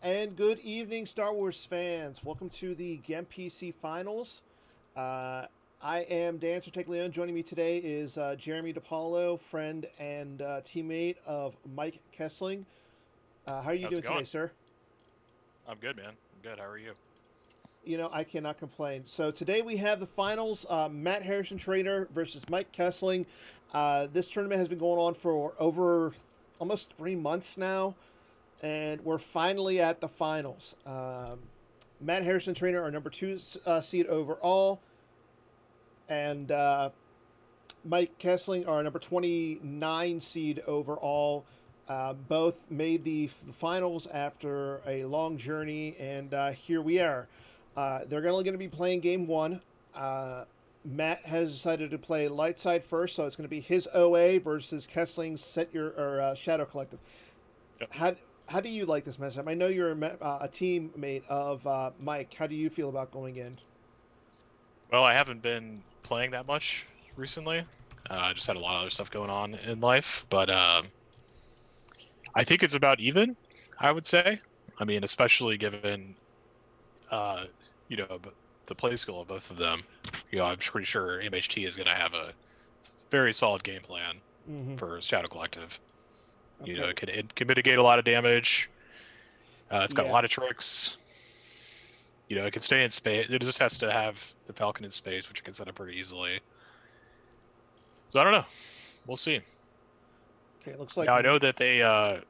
And good evening, Star Wars fans. Welcome to the GEMPC Finals. I am Dan Tertaglione. Joining me today is Jeremy DePaulo, friend and teammate of Mike Kessling. How are you How's doing it today, going? sir? I'm good, man. I'm good. How are you? You know, I cannot complain. So today we have the finals, Matt Harrison Trainer versus Mike Kessling. This tournament has been going on for over almost 3 months now, and we're finally at the finals. Matt Harrison Trainer, our number two seed overall, and Mike Kessling, our number 29 seed overall. Both made the finals after a long journey, and here we are. They're only going to be playing game one. Matt has decided to play light side first, so it's going to be his OA versus Kessling's set your or Shadow Collective. Yep. How do you like this matchup? I know you're a teammate of Mike. How do you feel about going in? Well, I haven't been playing that much recently. I just had a lot of other stuff going on in life, but I think it's about even, I would say. I mean, especially given, uh, you know, the play skill of both of them. I'm pretty sure MHT is going to have a very solid game plan Mm-hmm. for Shadow Collective. Okay. It can mitigate a lot of damage. It's got a Yeah. lot of tricks. It can stay in space. It just has to have the Falcon in space, which it can set up pretty easily. So I don't know. We'll see. Okay. It looks like Now I know that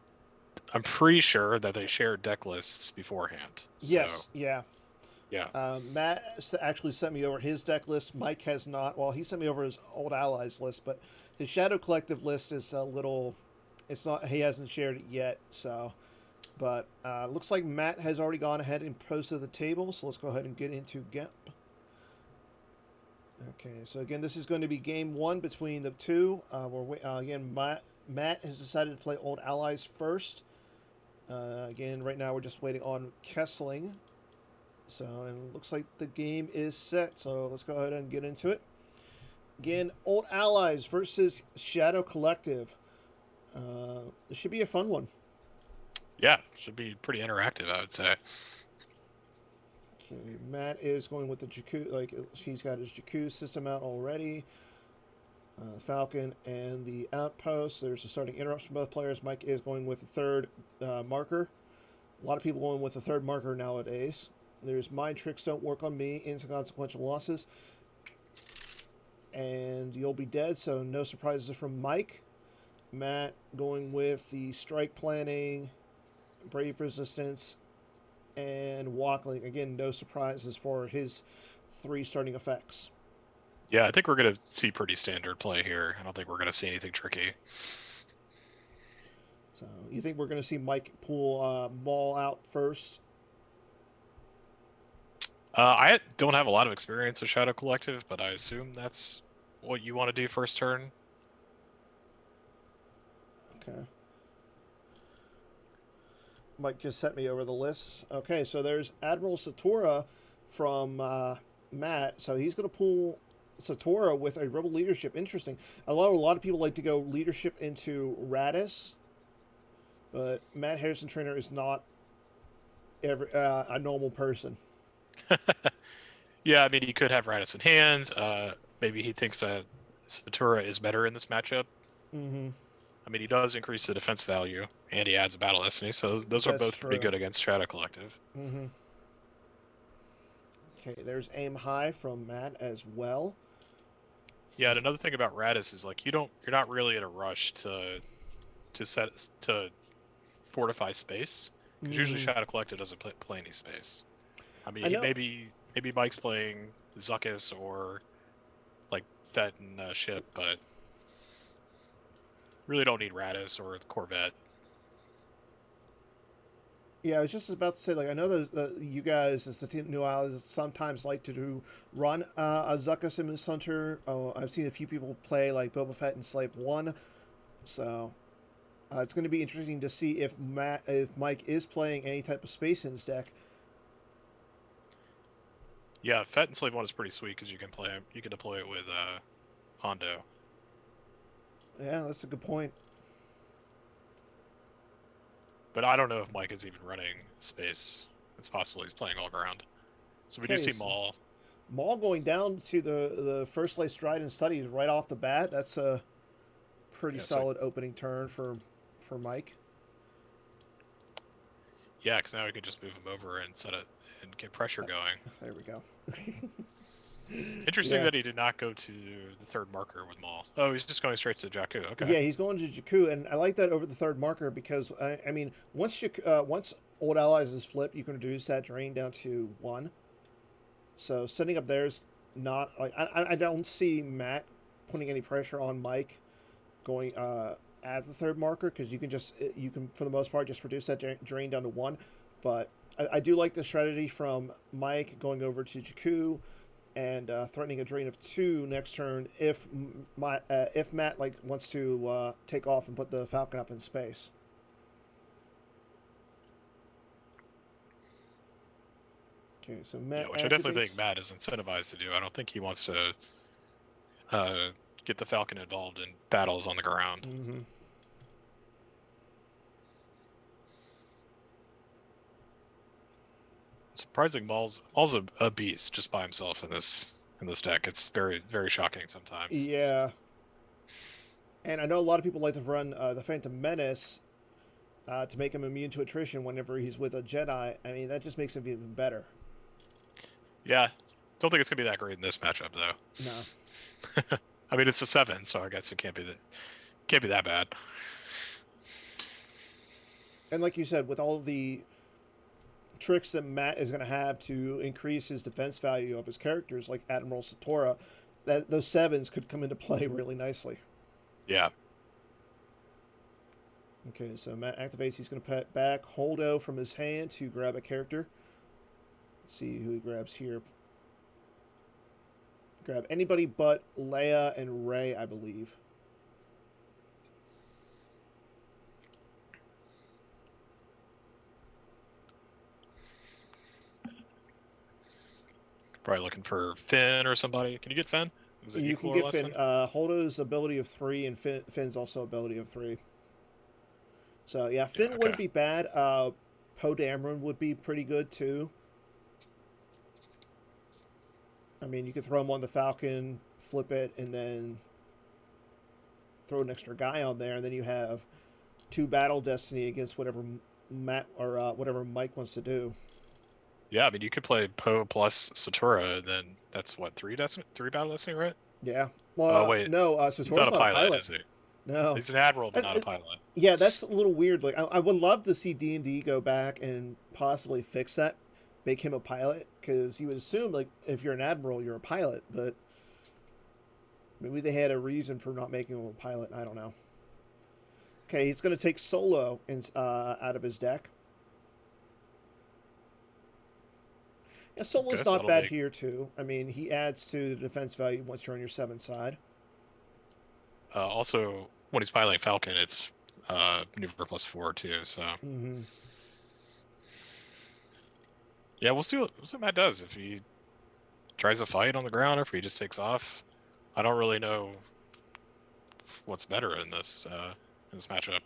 I'm pretty sure that they shared deck lists beforehand. So yes. Yeah. yeah, Matt actually sent me over his deck list. Mike has not. Well, he sent me over his old allies list, but his Shadow Collective list is a little. It's not. He hasn't shared it yet. So, but looks like Matt has already gone ahead and posted the table. So let's go ahead and get into GEMP. Okay. So again, this is going to be game one between the two. Again, Matt has decided to play old allies first. Again, right now we're just waiting on Kessling. So, and it looks like the game is set. So let's go ahead and get into it. Again, Old Allies versus Shadow Collective. This should be a fun one. yeah, should be pretty interactive, I would say. Okay, Matt is going with the Jakku. Like she's got his Jakku system out already. Falcon and the Outpost. There's a starting interrupts from both players. Mike is going with the third marker. A lot of people going with the third marker nowadays. There's Mind Tricks Don't Work on Me, Inconsequential Losses, and You'll Be Dead, so no surprises from Mike. Matt going with the Strike Planning, Brave Resistance, and Walkling. Again, no surprises for his three starting effects. Yeah, I think we're gonna see pretty standard play here. I don't think we're gonna see anything tricky. So you think we're going to see Mike pull Maul out first? I don't have a lot of experience with Shadow Collective, but I assume that's what you want to do first turn. Okay. Mike just sent me over the lists. Okay, so there's Admiral Satora from Matt. So he's going to pull Satora with a Rebel leadership. Interesting. A lot of people like to go leadership into Radis, but Matt Harrison Trainer is not a normal person. Yeah, I mean, he could have Radis in hand. Maybe he thinks that Satura is better in this matchup. Mm-hmm. I mean, he does increase the defense value, and he adds a battle destiny, so those are That's both pretty true. good against Shadow Collective. Mm-hmm. Okay, there's Aim High from Matt as well. Yeah, and another thing about Radis is like you're not really in a rush to fortify space because usually Mm-hmm. Shadow Collective doesn't play any space. I I mean, know. maybe Mike's playing Zuckuss or like Fett and Ship, but really don't need Radis or the Corvette. Yeah, I was just about to say, like, I know those you guys, as the New Islands, sometimes like to run a Zuckuss and Miss Hunter. I've seen a few people play like Boba Fett and Slave One, so it's going to be interesting to see if Mike is playing any type of space in his deck. Yeah, Fett and Slave One is pretty sweet because you can deploy it with Hondo. Yeah, that's a good point. But I don't know if Mike is even running space. It's possible he's playing all ground. So we do Okay, see so Maul. Maul going down to the first lay stride and studies right off the bat. That's a pretty Yeah, so solid opening turn for Mike. yeah, because now we can just move him over and set it and get pressure going. There we go. Interesting Yeah. that he did not go to the third marker with Maul. Oh, he's just going straight to Jakku. Okay. Yeah, he's going to Jakku, and I like that over the third marker because I mean once Old Allies is flipped, you can reduce that drain down to 1. So setting up there is not like I don't see Matt putting any pressure on Mike going at the third marker because you can for the most part just reduce that drain down to 1. But I do like the strategy from Mike going over to Jakku and threatening a drain of 2 next turn if Matt like wants to take off and put the Falcon up in space. Okay, so Matt. Yeah, which I definitely think Matt is incentivized to do. I don't think he wants to get the Falcon involved in battles on the ground. Mm-hmm. Surprising, Maul's a beast just by himself in this deck. It's very, very shocking sometimes. Yeah. And I know a lot of people like to run the Phantom Menace to make him immune to attrition whenever he's with a Jedi. I mean, that just makes him even better. Yeah, don't think it's gonna be that great in this matchup though. No. I mean, it's a 7, so I guess it can't be that bad. And like you said, with all the tricks that Matt is going to have to increase his defense value of his characters, like Admiral Satora, that those 7s could come into play really nicely. Yeah. Okay, so Matt activates. He's going to put back Holdo from his hand to grab a character. Let's see who he grabs here. Grab anybody but Leia and Rey, I believe. Probably looking for Finn or somebody. Can you get Finn? Is it You equal can or get less Finn. than? Holdo's ability of 3 and Finn's also ability of 3. So yeah, Finn Yeah, okay. wouldn't be bad. Poe Dameron would be pretty good too. I mean, you could throw him on the Falcon, flip it, and then throw an extra guy on there, and then you have 2 battle destiny against whatever Matt or whatever Mike wants to do. Yeah, I mean, you could play Poe plus Satora, and then that's what, 3 battle destiny, right? Yeah. Well, wait. no, He's Satora's not a pilot, is he? No. He's an admiral, but not a pilot. Yeah, that's a little weird. Like, I would love to see D&D go back and possibly fix that, make him a pilot, because you would assume, like, if you're an admiral, you're a pilot, but maybe they had a reason for not making him a pilot. I don't know. Okay, he's going to take Solo out of his deck. Yeah, Solo's not bad here, too. I mean, he adds to the defense value once you're on your 7th side. Also, when he's piloting Falcon, it's maneuver plus 4 too. So yeah, we'll see what Matt does if he tries to fight on the ground or if he just takes off. I don't really know what's better in this matchup.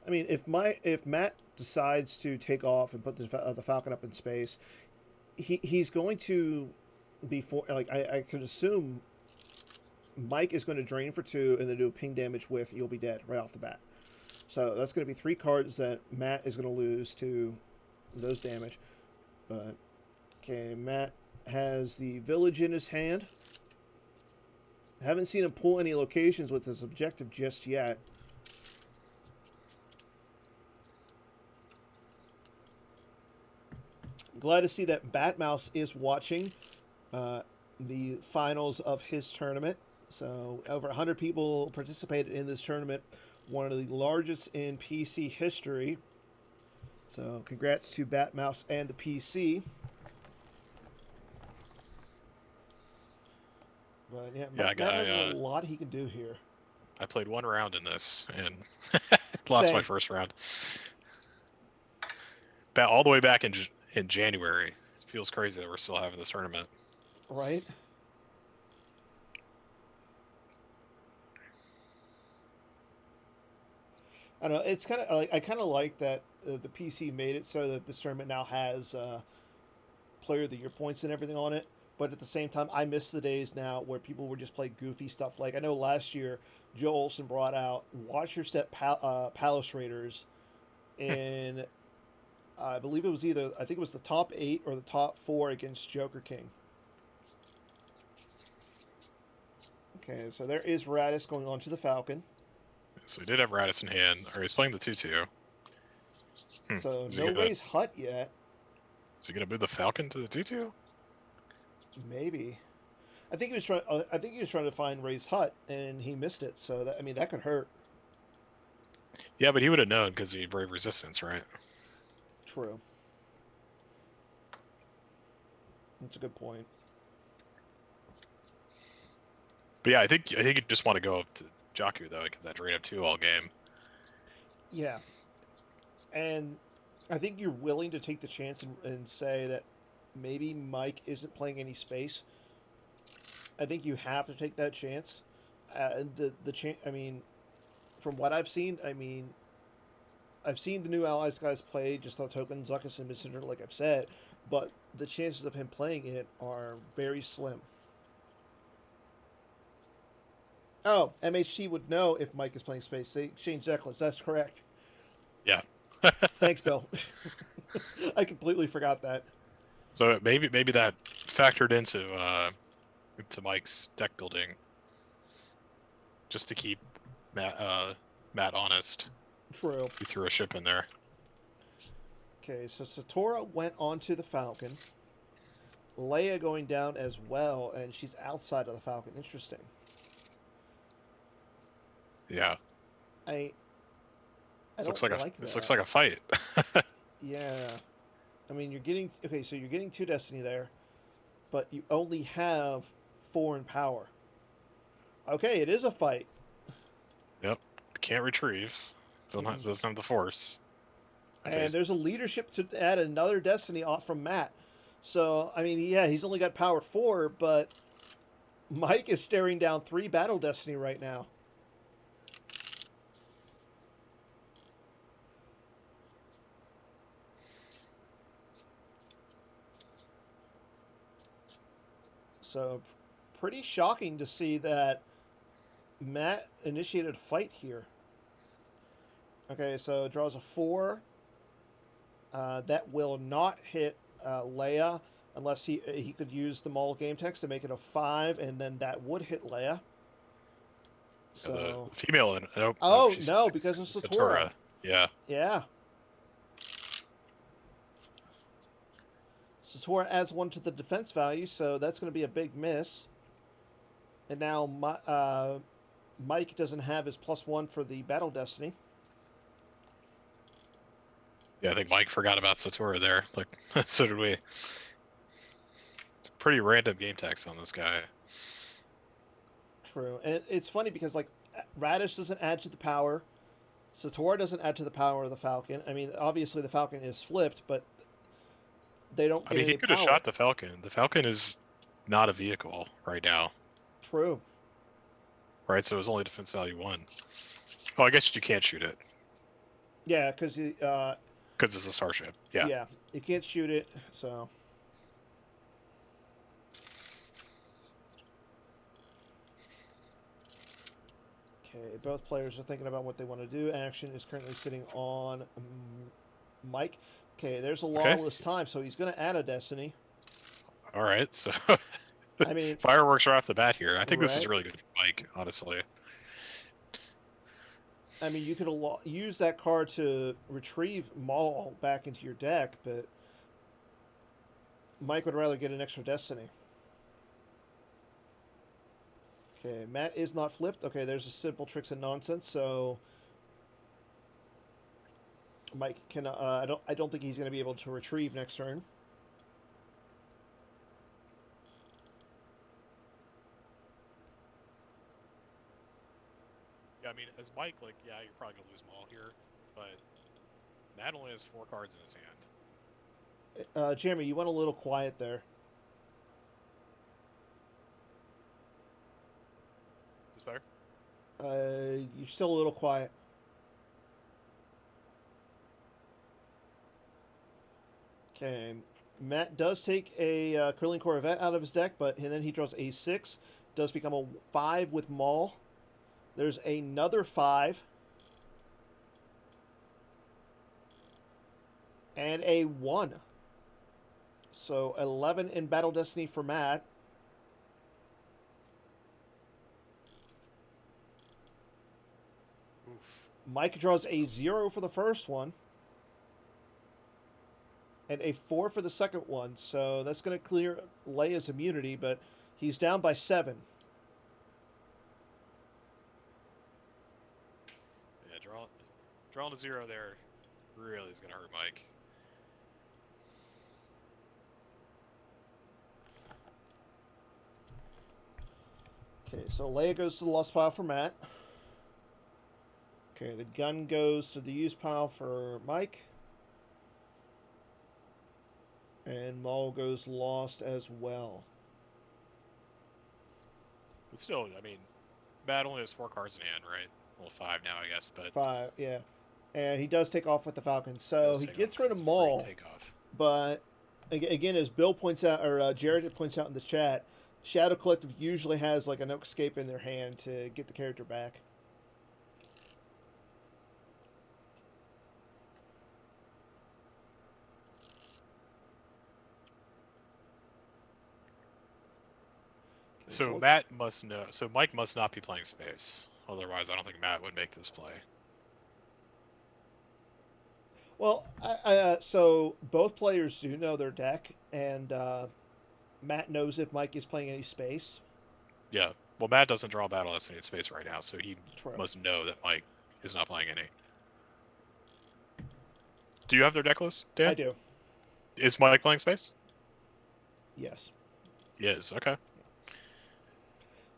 I mean, if Matt decides to take off and put the Falcon up in space, he's going to be I could assume Mike is going to drain for 2 and then do a ping damage with You'll Be Dead right off the bat. So that's going to be 3 cards that Matt is going to lose to those damage. But okay, Matt has the Village in his hand. Haven't seen him pull any locations with his objective just yet. Glad to see that Batmouse is watching the finals of his tournament. So over 100 people participated in this tournament, one of the largest in PC history. So congrats to Batmouse and the PC. But yeah, Matt has a lot he can do here. I played 1 round in this and lost my first round. All the way back in January. It feels crazy that we're still having this tournament. Right. I don't know. It's kind of like I kind of like that the PC made it so that this tournament now has Player of the Year points and everything on it. But at the same time, I miss the days now where people would just play goofy stuff. Like I know last year, Joe Olson brought out Watch Your Step Palace Raiders, and I believe it was either I think it was the top 8 or the top 4 against Joker King. Okay, so there is Radis going on to the Falcon. So we did have Radis in hand. Or he's playing the 2-2. So Is no Ray's Hut yet. Is he gonna move the Falcon to the 2-2? Maybe. I think he was trying. I think he was trying to find Ray's Hut, and he missed it. So that, I mean, that could hurt. Yeah, but he would have known because he Brave Resistance, right? True. That's a good point. But yeah, I think you just want to go up to Jakku though, get that drain up 2 all game. Yeah, and I think you're willing to take the chance and say that maybe Mike isn't playing any space. I think you have to take that chance. The chance. I mean, from what I've seen, I've seen the new Allies guys play just on token Zuckus and Missinder, like I've said, but the chances of him playing it are very slim. Oh, MHT would know if Mike is playing space. They exchange decklets. That's correct. Yeah. Thanks, Bill. I completely forgot that. So maybe that factored into Mike's deck building, just to keep Matt honest. True. He threw a ship in there. Okay, so Satora went onto the Falcon. Leia going down as well, and she's outside of the Falcon. Interesting. Yeah. I This don't like this that. looks like a fight. Yeah. I mean, you're getting okay. So you're getting 2 Destiny there, but you only have 4 in power. Okay, it is a fight. Yep. Can't retrieve. Doesn't have the force. Okay. And there's a leadership to add another Destiny off from Matt. So I mean, yeah, he's only got power 4, but Mike is staring down 3 Battle Destiny right now. So, pretty shocking to see that Matt initiated a fight here. Okay, so draws a 4. That will not hit Leia unless he could use the Maul game text to make it a 5, and then that would hit Leia. So the female. Nope, oh no, because of Satora. Yeah. Yeah. Satora adds 1 to the defense value, so that's going to be a big miss. And now Mike doesn't have his +1 for the Battle Destiny. Yeah, I think Mike forgot about Satora there. Like, so did we. It's a pretty random game text on this guy. True. And it's funny because, like, Radish doesn't add to the power. Satora doesn't add to the power of the Falcon. I mean, obviously the Falcon is flipped, but they don't get any he could have shot the Falcon. The Falcon is not a vehicle right now. True. Right, so it was only defense value 1. Oh, I guess you can't shoot it. Yeah, because it's a starship. Yeah. Yeah, you can't shoot it, so. Okay, both players are thinking about what they want to do. Action is currently sitting on Mike. Okay, there's a lawless time, so he's going to add a Destiny. All right, so I mean, fireworks are off the bat here. I think this is right? really good for Mike, honestly. I mean, you could use that card to retrieve Maul back into your deck, but Mike would rather get an extra Destiny. Okay, Matt is not flipped. Okay, there's a simple tricks and nonsense. So Mike can. I don't think he's going to be able to retrieve next turn. Yeah, I mean, as Mike, like, yeah, you're probably gonna lose Maul here, but Matt only has 4 cards in his hand. Jeremy, you went a little quiet there. Is this better? You're still a little quiet. Okay. Matt does take a Curling Corvette out of his deck, but and then he draws a 6. Does become a 5 with Maul. There's another 5. And a 1. So 11 in Battle Destiny for Matt. Oof. Mike draws a 0 for the first one. And a 4 for the second one. So that's going to clear Leia's immunity, but he's down by 7. Yeah, drawing a 0 there really is going to hurt Mike. Okay, so Leia goes to the lost pile for Matt. Okay, the gun goes to the used pile for Mike. And Maul goes lost as well. But still, I mean, Matt only has 4 cards in hand, right? Well, 5 now, I guess, but 5, yeah. And he does take off with the Falcons. So he gets rid of free Maul. takeoff. But again, as Bill points out, or Jared points out in the chat, Shadow Collective usually has like an escape in their hand to get the character back. So Matt must know. So Mike must not be playing space. Otherwise, I don't think Matt would make this play. Well, so both players do know their deck, and Matt knows if Mike is playing any space. Yeah. Well, Matt doesn't draw Battle Destiny in space right now, so he True. must know that Mike is not playing any. Do you have their deck list, Dan? I do. Is Mike playing space? Yes. He is. Okay.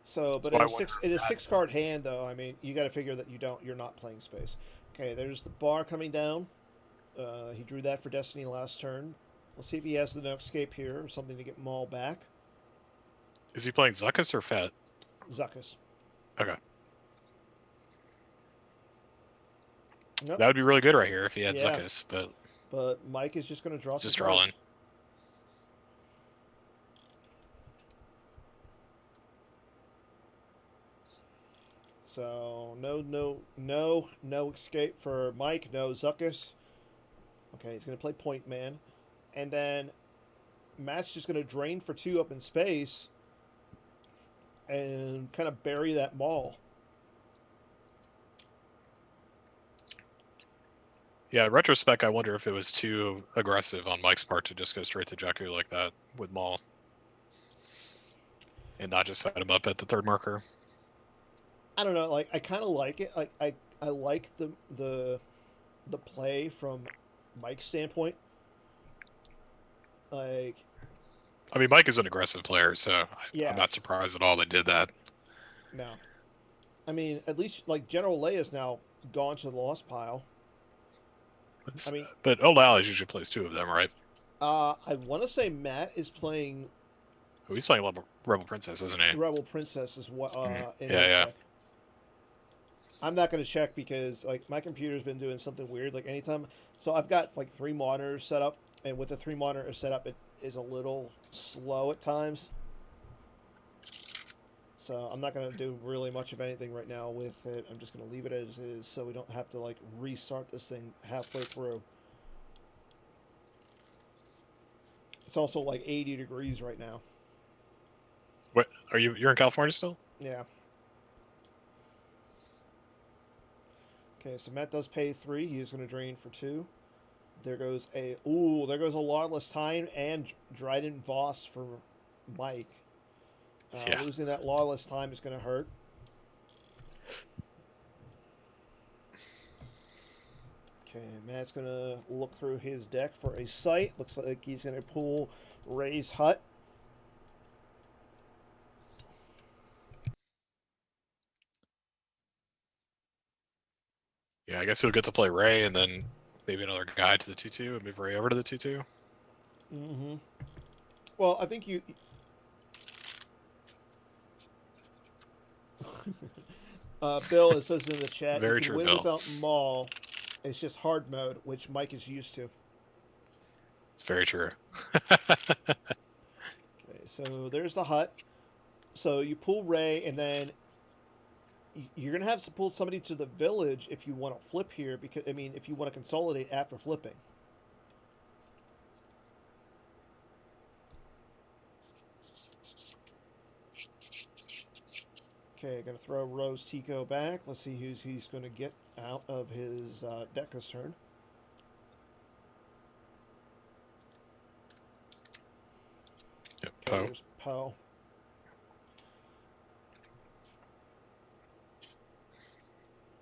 So, but it is 6-card hand though. I mean, you got to figure that you're not playing space. Okay, there's the bar coming down. He drew that for Destiny last turn. We'll see if he has the no escape here or something to get Maul back. Is he playing Zuckuss or Fett? Zuckuss. Okay. Nope. That would be really good right here if he had Zuckuss, but Mike is just going to draw just some drawing. cards. So no escape for Mike. No Zuckuss. Okay, he's going to play Point Man, and then Matt's just going to drain for 2 up in space, and kind of bury that Maul. Yeah, in retrospect, I wonder if it was too aggressive on Mike's part to just go straight to Jakku like that with Maul. And not just set him up at the 3rd marker. I don't know, like I kind of like it. Like I like the play from Mike's standpoint. Like, I mean, Mike is an aggressive player, so yeah. I'm not surprised at all they did that. No. I mean, at least like General Leia's now gone to the lost pile. But Old Allies usually plays 2 of them, right? I want to say Matt is playing. Oh, he's playing Rebel Princess, isn't he? Rebel Princess is what in his yeah. deck. I'm not going to check because like my computer's been doing something weird. Like anytime, so I've got like 3 monitors set up, and with the 3 monitor setup, it is a little slow at times. So I'm not going to do really much of anything right now with it. I'm just going to leave it as is so we don't have to like restart this thing halfway through. It's also like 80 degrees right now. What are you're in California still? Yeah. Okay, so Matt does pay 3. He's going to drain for 2. There goes a Lawless Time and Dryden Voss for Mike. Losing that Lawless Time is going to hurt. Okay, Matt's going to look through his deck for a sight. Looks like he's going to pull Ray's Hut. Yeah, I guess he'll get to play Ray and then maybe another guy to the 2/2 and move Ray over to the 2/2. Mm-hmm. Well, I think you... Bill, it says in the chat, Very you can true, win Bill. without Maul. It's just hard mode, which Mike is used to. It's very true. Okay, so there's the hut. So you pull Ray, and then you're gonna have to pull somebody to the village if you want to flip here. Because I mean, if you want to consolidate after flipping. Okay, gonna throw Rose Tico back. Let's see who's he's gonna get out of his deck this turn. Yep, Okay, Poe. there's Poe.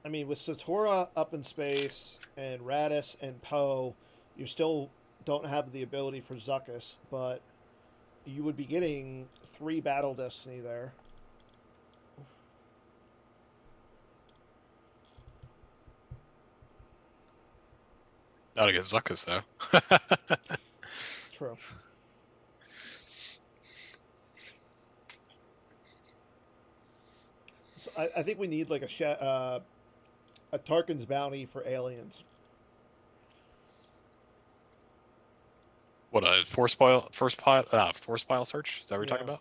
I mean, with Satora up in space and Radis and Poe, you still don't have the ability for Zuckuss, but you would be getting 3 Battle Destiny there. Not against Zuckuss, though. True. So I think we need like a Tarkin's Bounty for aliens. What, a force pile search? Is that what you're talking about?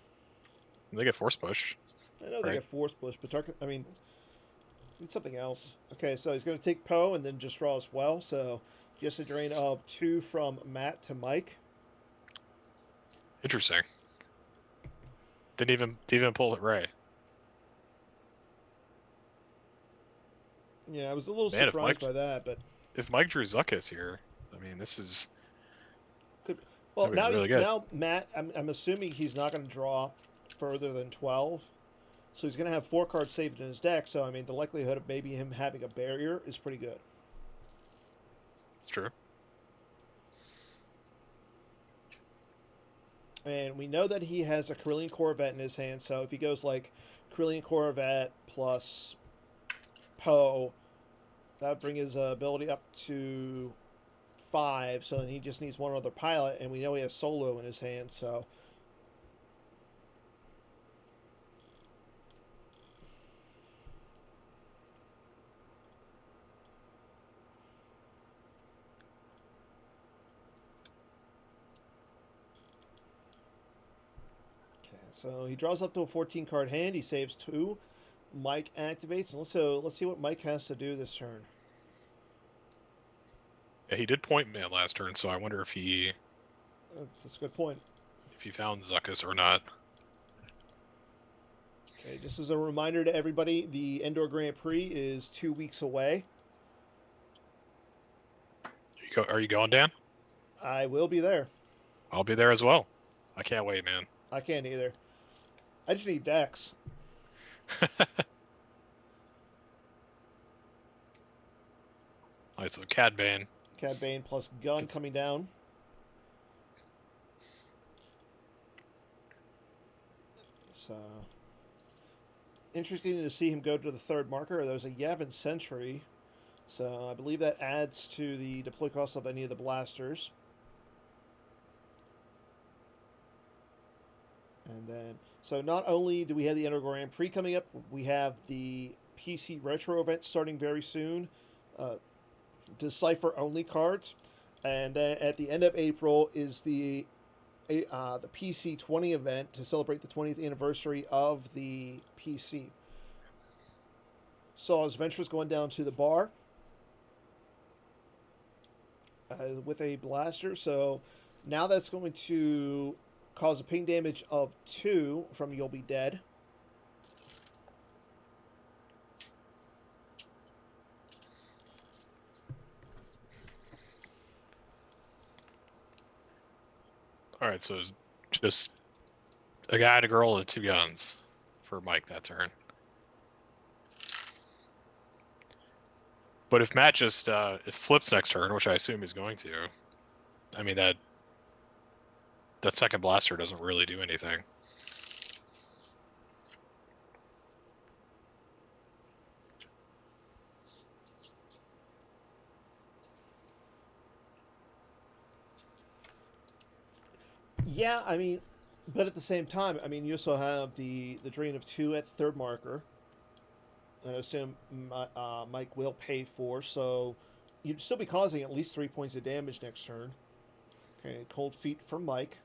They get force push. I know they Right. get Force Push, but Tarkin, I mean, need something else. Okay, so he's going to take Poe and then just draw as well. So just a drain of 2 from Matt to Mike. Interesting. Didn't even pull it Ray. Yeah, I was a little Man, surprised by that, but if Mike drew Zuckuss here, I mean, this is could be. Well, that'd be now really good. now Matt, I'm assuming he's not going to draw further than 12. So he's going to have 4 cards saved in his deck. So I mean, the likelihood of maybe him having a barrier is pretty good. It's true. And we know that he has a Corellian Corvette in his hand. So if he goes like Corellian Corvette plus Poe, that would bring his ability up to 5. So then he just needs one other pilot, and we know he has Solo in his hand. So so he draws up to a 14 card hand. He saves 2. Mike activates. And let's see what Mike has to do this turn. Yeah, he did point man last turn, so I wonder if That's a good point. found Zuckuss or not. Okay, just as a reminder to everybody, the Indoor Grand Prix is 2 weeks away. Are you going, Dan? I will be there. I'll be there as well. I can't wait, man. I can't either. I just need decks. Alright, so Cad Bane. Cad Bane plus Gun coming down. So interesting to see him go to the 3rd marker. There's a Yavin Sentry. So I believe that adds to the deploy cost of any of the blasters. And then, so not only do we have the Indoor Grand Prix coming up, we have the PC Retro event starting very soon. Decipher only cards. And then at the end of April is the PC 20 event to celebrate the 20th anniversary of the PC. So as Ventress going down to the bar with a blaster. So now that's going to cause a ping damage of 2 from You'll Be Dead. Alright, so it's just a guy and a girl and 2 guns for Mike that turn. But if Matt just if flips next turn, which I assume he's going to, I mean that second blaster doesn't really do anything. Yeah, I mean, but at the same time, I mean, you also have the drain of 2 at 3rd marker. I assume Mike will pay for, so you'd still be causing at least 3 points of damage next turn. Okay, cold feet from Mike.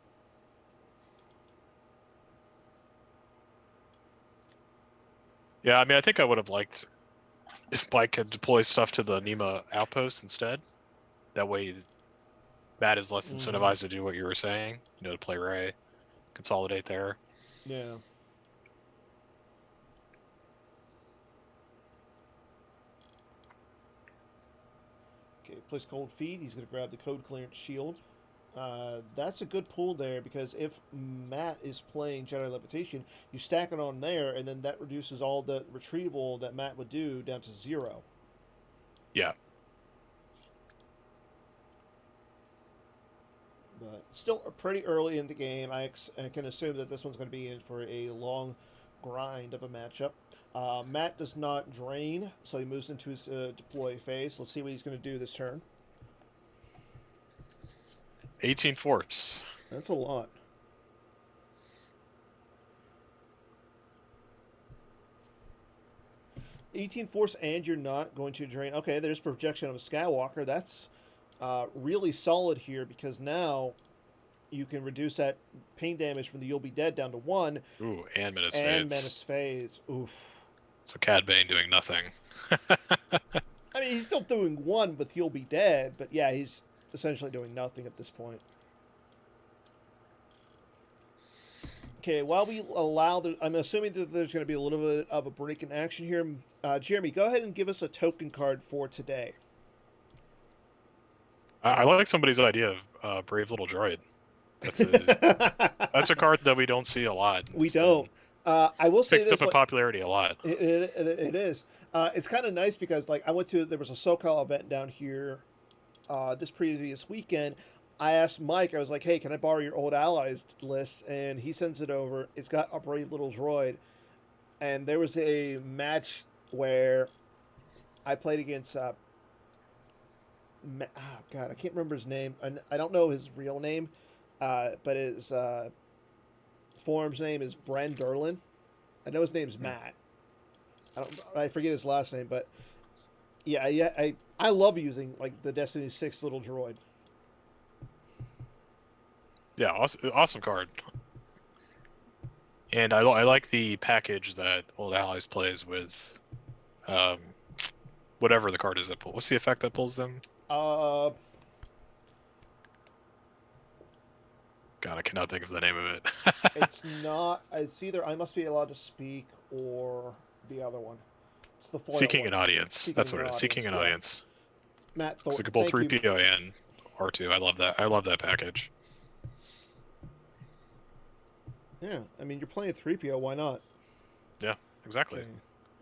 Yeah, I mean, I think I would have liked if Mike could deploy stuff to the Nima outpost instead. That way, Matt is less Mm-hmm. incentivized to do what you were saying. You know, to play Ray, consolidate there. Yeah. Okay, place cold feet. He's going to grab the code clearance shield. That's a good pull there because if Matt is playing Jedi Levitation, you stack it on there, and then that reduces all the retrieval that Matt would do down to 0. Yeah. But still pretty early in the game. I can assume that this one's going to be in for a long grind of a matchup. Matt does not drain, so he moves into his deploy phase. Let's see what he's going to do this turn. 18 force. That's a lot. Force, and you're not going to drain. Okay, there's projection of a Skywalker. That's really solid here because now you can reduce that pain damage from the You'll Be Dead down to 1. Ooh, and Menace And Fades. Menace Phase. Oof. So Cad Bane doing nothing. I mean, he's still doing 1 with You'll Be Dead, but yeah, he's essentially doing nothing at this point. Okay, while we allow I'm assuming that there's going to be a little bit of a break in action here. Jeremy, go ahead and give us a token card for today. I like somebody's idea of Brave Little Droid. That's a card that we don't see a lot. We don't. I will say picked this, up in popularity a lot. It is. It's kind of nice because like there was a SoCal event down here this previous weekend. I asked Mike, I was like, hey, can I borrow your old allies list? And he sends it over. It's got a Brave Little Droid. And there was a match where I played against, God, I can't remember his name. I don't know his real name, but his forum's name is Bren Derlin. I know his name's Matt. I forget his last name, but yeah, I love using like the Destiny 6 little droid. Yeah, awesome card. And I like the package that Old Allies plays with whatever the card is that pulls. What's the effect that pulls them? God, I cannot think of the name of it. It's not. It's either I Must Be Allowed to Speak or the other one. It's the foil Seeking one. an audience. That's what it is. Seeking an audience. Matt So you can pull 3PO and R2. I love that. I love that package. Yeah, I mean, you're playing 3PO, why not? Yeah, exactly. Okay.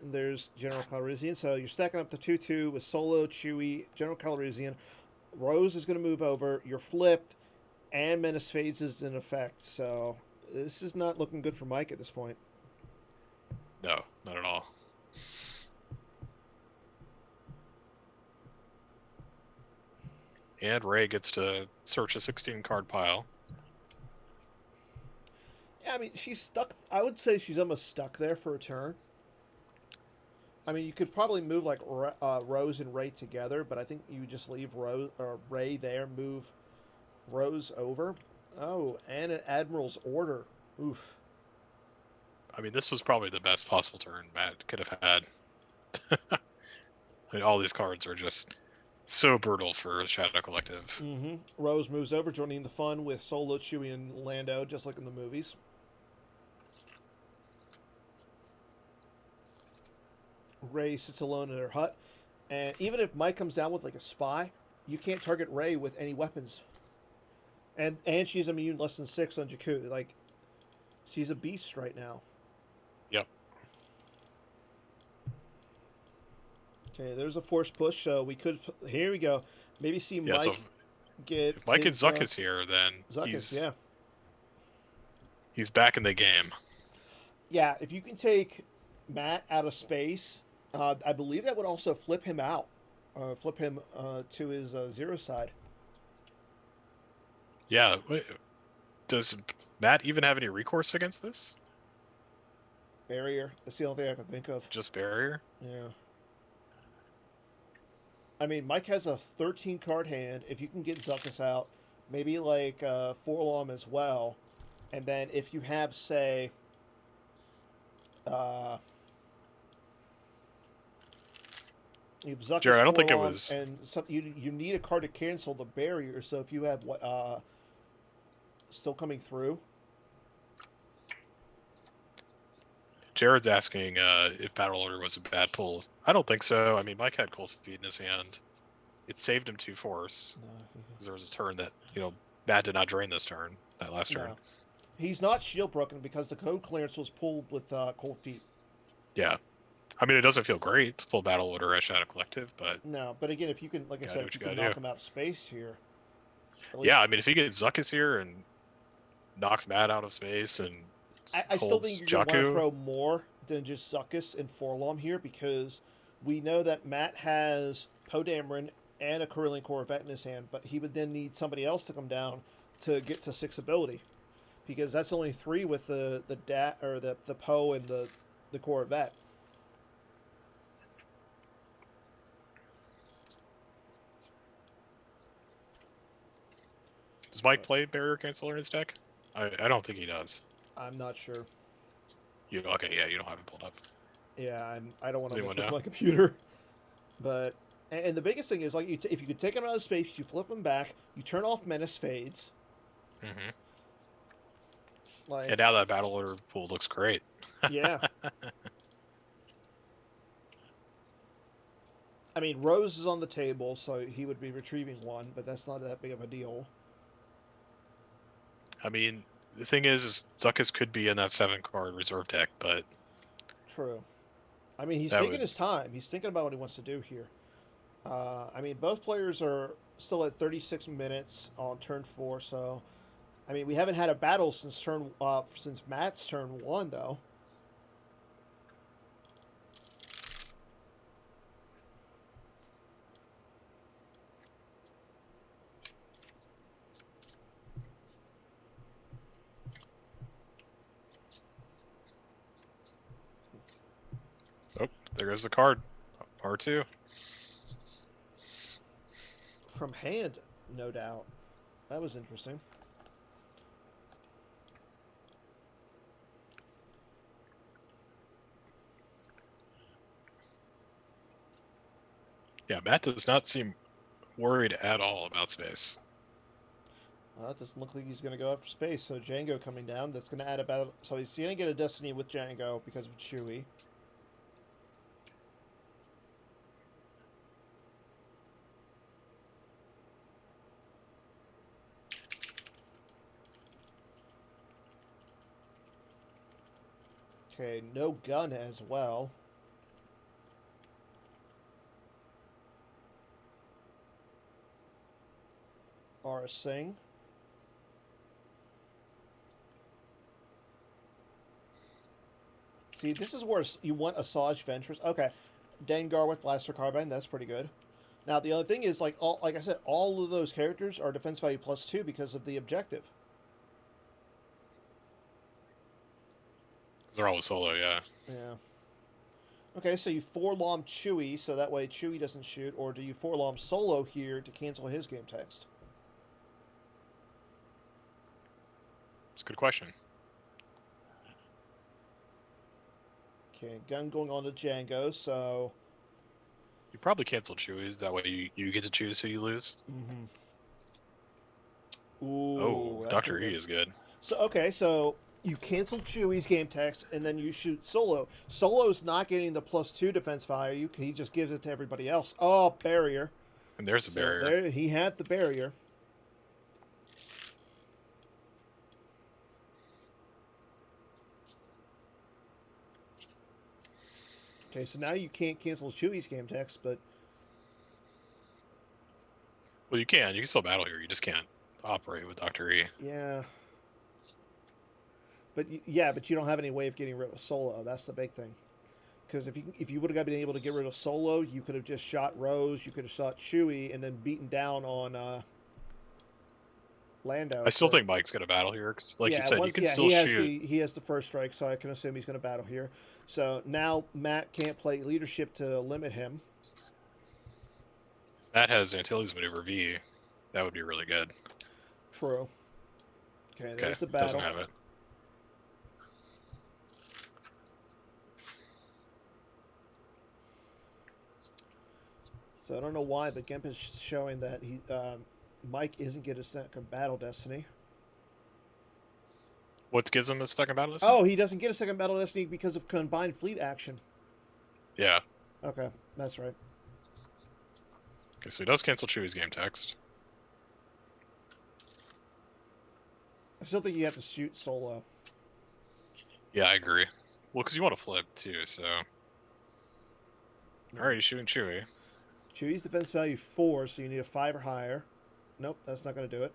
And there's General Calrissian, so you're stacking up the 2-2 with Solo, Chewie, General Calrissian. Rose is going to move over. You're flipped, and Menace Phase is in effect, so this is not looking good for Mike at this point. No, not at all. And Ray gets to search a 16-card pile. Yeah, I mean, she's stuck. I would say she's almost stuck there for a turn. I mean, you could probably move like Rose and Ray together, but I think you just leave Ray there, move Rose over. Oh, and an Admiral's Order. Oof. I mean, this was probably the best possible turn Matt could have had. I mean, all these cards are just so brutal for Shadow Collective. Mm-hmm. Rose moves over, joining the fun with Solo, Chewie, and Lando, just like in the movies. Ray sits alone in her hut, and even if Mike comes down with like a spy, you can't target Ray with any weapons. And she's immune less than 6 on Jakku. Like, she's a beast right now. Yep. Okay, there's a force push, so we could. Here we go. Maybe see Mike so get. If Mike and Zuck is here, then he's back in the game. Yeah, if you can take Matt out of space, I believe that would also flip him out, flip him to his 0 side. Yeah. Does Matt even have any recourse against this? Barrier. That's the only thing I can think of. Just barrier? Yeah. I mean, Mike has a 13-card hand. If you can get Zuckus out, maybe like Forlom as well, and then if you have, say, uh, you have Jared, Zuckus, I don't think it Forlom, was. and some, you need a card to cancel the barrier. So if you have what still coming through, Jared's asking if Battle Order was a bad pull. I don't think so. I mean, Mike had Cold Feet in his hand. It saved him 2 force. Because there was a turn that, Matt did not drain this turn, that last turn. no, he's not shield broken because the code clearance was pulled with Cold Feet. Yeah. I mean, it doesn't feel great to pull Battle Order as Shadow Collective, but No, but again, if you can, like I gotta said, do if what you you can gotta knock do. him out of space here, at Yeah, least I mean, if he gets Zuckus here and knocks Matt out of space and I still think holds you're going to want to Jakku, throw more than just Zuckus and Forlom here because we know that Matt has Poe Dameron and a Carillion Corvette in his hand, but he would then need somebody else to come down to get to 6 ability because that's only 3 with the Poe and the Corvette. does Mike play Barrier Canceller in his deck? I don't think he does. I'm not sure. Okay, yeah, you don't have it pulled up. Yeah, I don't want Does to mess anyone with know? my computer. But and the biggest thing is like if you could take him out of space, you flip him back, you turn off Menace Fades. Mm-hmm. Like And now that Battle Order pool looks great. yeah, I mean Rose is on the table, so he would be retrieving one, but that's not that big of a deal. I mean, the thing is Zuckus could be in that 7-card reserve deck, but True. I mean he's that taking would. his time. He's thinking about what he wants to do here. I mean both players are still at 36 minutes on turn 4, so I mean we haven't had a battle since Matt's turn 1 though. Oh, there goes the card. R2. From hand, no doubt. That was interesting. Yeah, Matt does not seem worried at all about space. Well, it doesn't look like he's going to go after space. So Django coming down. That's going to add about. So he's going to get a Destiny with Django because of Chewie. Okay, no gun as well. Or a Sing. See, this is where you want Asajj Ventress. Okay, Dengar with Blaster Carbine. That's pretty good. Now the other thing is, like I said, all of those characters are defense value +2 because of the objective. They're always solo, yeah. Yeah. Okay, so you forlom Chewie, so that way Chewie doesn't shoot, or do you forlom Solo here to cancel his game text? It's a good question. Okay, gun going on to Django, so. You probably cancel Chewies. That way you get to choose who you lose. Mm-hmm. Ooh, Oh, that's Dr. pretty E good. is good. So, okay, so you cancel Chewie's game text, and then you shoot Solo. Solo's not getting the +2 defense value. He just gives it to everybody else. Oh, barrier. And there's the So barrier. there, he had the barrier. Okay, so now you can't cancel Chewie's game text, but Well, you can. You can still battle here. You just can't operate with Dr. E. yeah. But yeah, but you don't have any way of getting rid of Solo. That's the big thing. Because if you would have been able to get rid of Solo, you could have just shot Rose, you could have shot Chewie, and then beaten down on Lando. I still So, think Mike's going to battle here. Because, like you yeah, said, you can still shoot. he has the first strike, so I can assume he's going to battle here. So now Matt can't play leadership to limit him. Matt has Antilles Maneuver V. That would be really good. True. Okay, Okay, there's the doesn't battle. have it. So I don't know why, but Gimp is showing that Mike isn't getting a second battle destiny. What gives him his second battle this time? Oh, he doesn't get a second battle destiny because of combined fleet action. Yeah. Okay, that's right. Okay, so he does cancel Chewie's game text. I still think you have to shoot solo. Yeah, I agree. Well, because you want to flip too, so. Alright, he's shooting Chewie. Chewie's defense value 4, so you need a 5 or higher. Nope, that's not going to do it.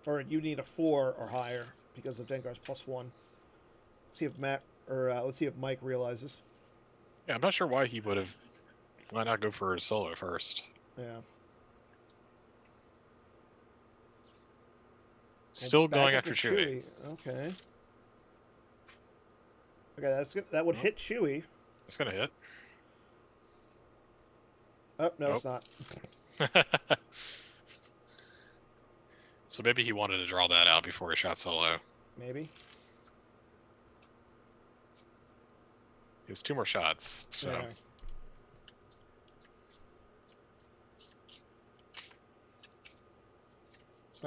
Or you need a 4 or higher because of Dengar's +1. Let's see if let's see if Mike realizes. Yeah, I'm not sure why he would have. Why not go for his solo first? Yeah. Still Back going up after to Chewie. Okay. Okay, that's good. That would hit Chewie. It's gonna hit. Oh, no, Nope. it's not. So maybe he wanted to draw that out before he shot solo. Maybe. He has 2 more shots, so. Yeah.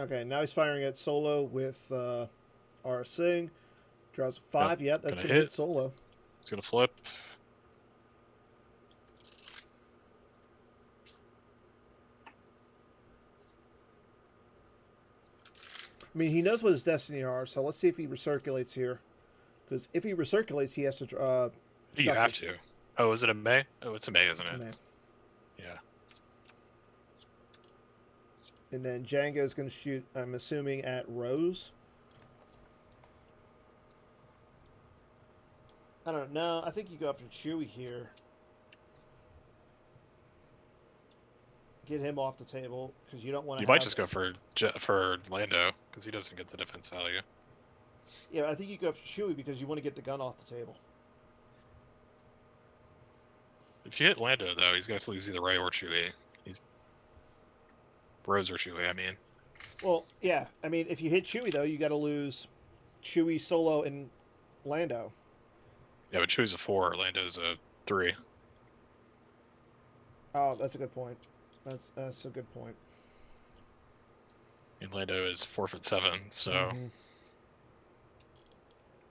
Okay, now he's firing at solo with our Sing. Draws a 5. Yep, that's Gonna going to hit hit. solo. He's gonna flip. I mean, he knows what his destiny are, so let's see if he recirculates here. Because if he recirculates, he has to. You have to. Oh, is it a May? Oh, it's a May, isn't it? May. Yeah. And then Django is going to shoot, I'm assuming, at Rose. I don't know. I think you go after Chewie here. Get him off the table because you don't want to. You might just go for Lando because he doesn't get the defense value. Yeah, I think you go after Chewie because you want to get the gun off the table. If you hit Lando, though, he's going to lose either Ray or Chewie. He's Rose or Chewie, I mean. Well, yeah. I mean, if you hit Chewie, though, you got to lose Chewie, Solo, and Lando. Yeah, but Chewie's a 4, Lando's a 3. Oh, that's a good point. That's a good point. And Lando is 4'7", so Mm-hmm.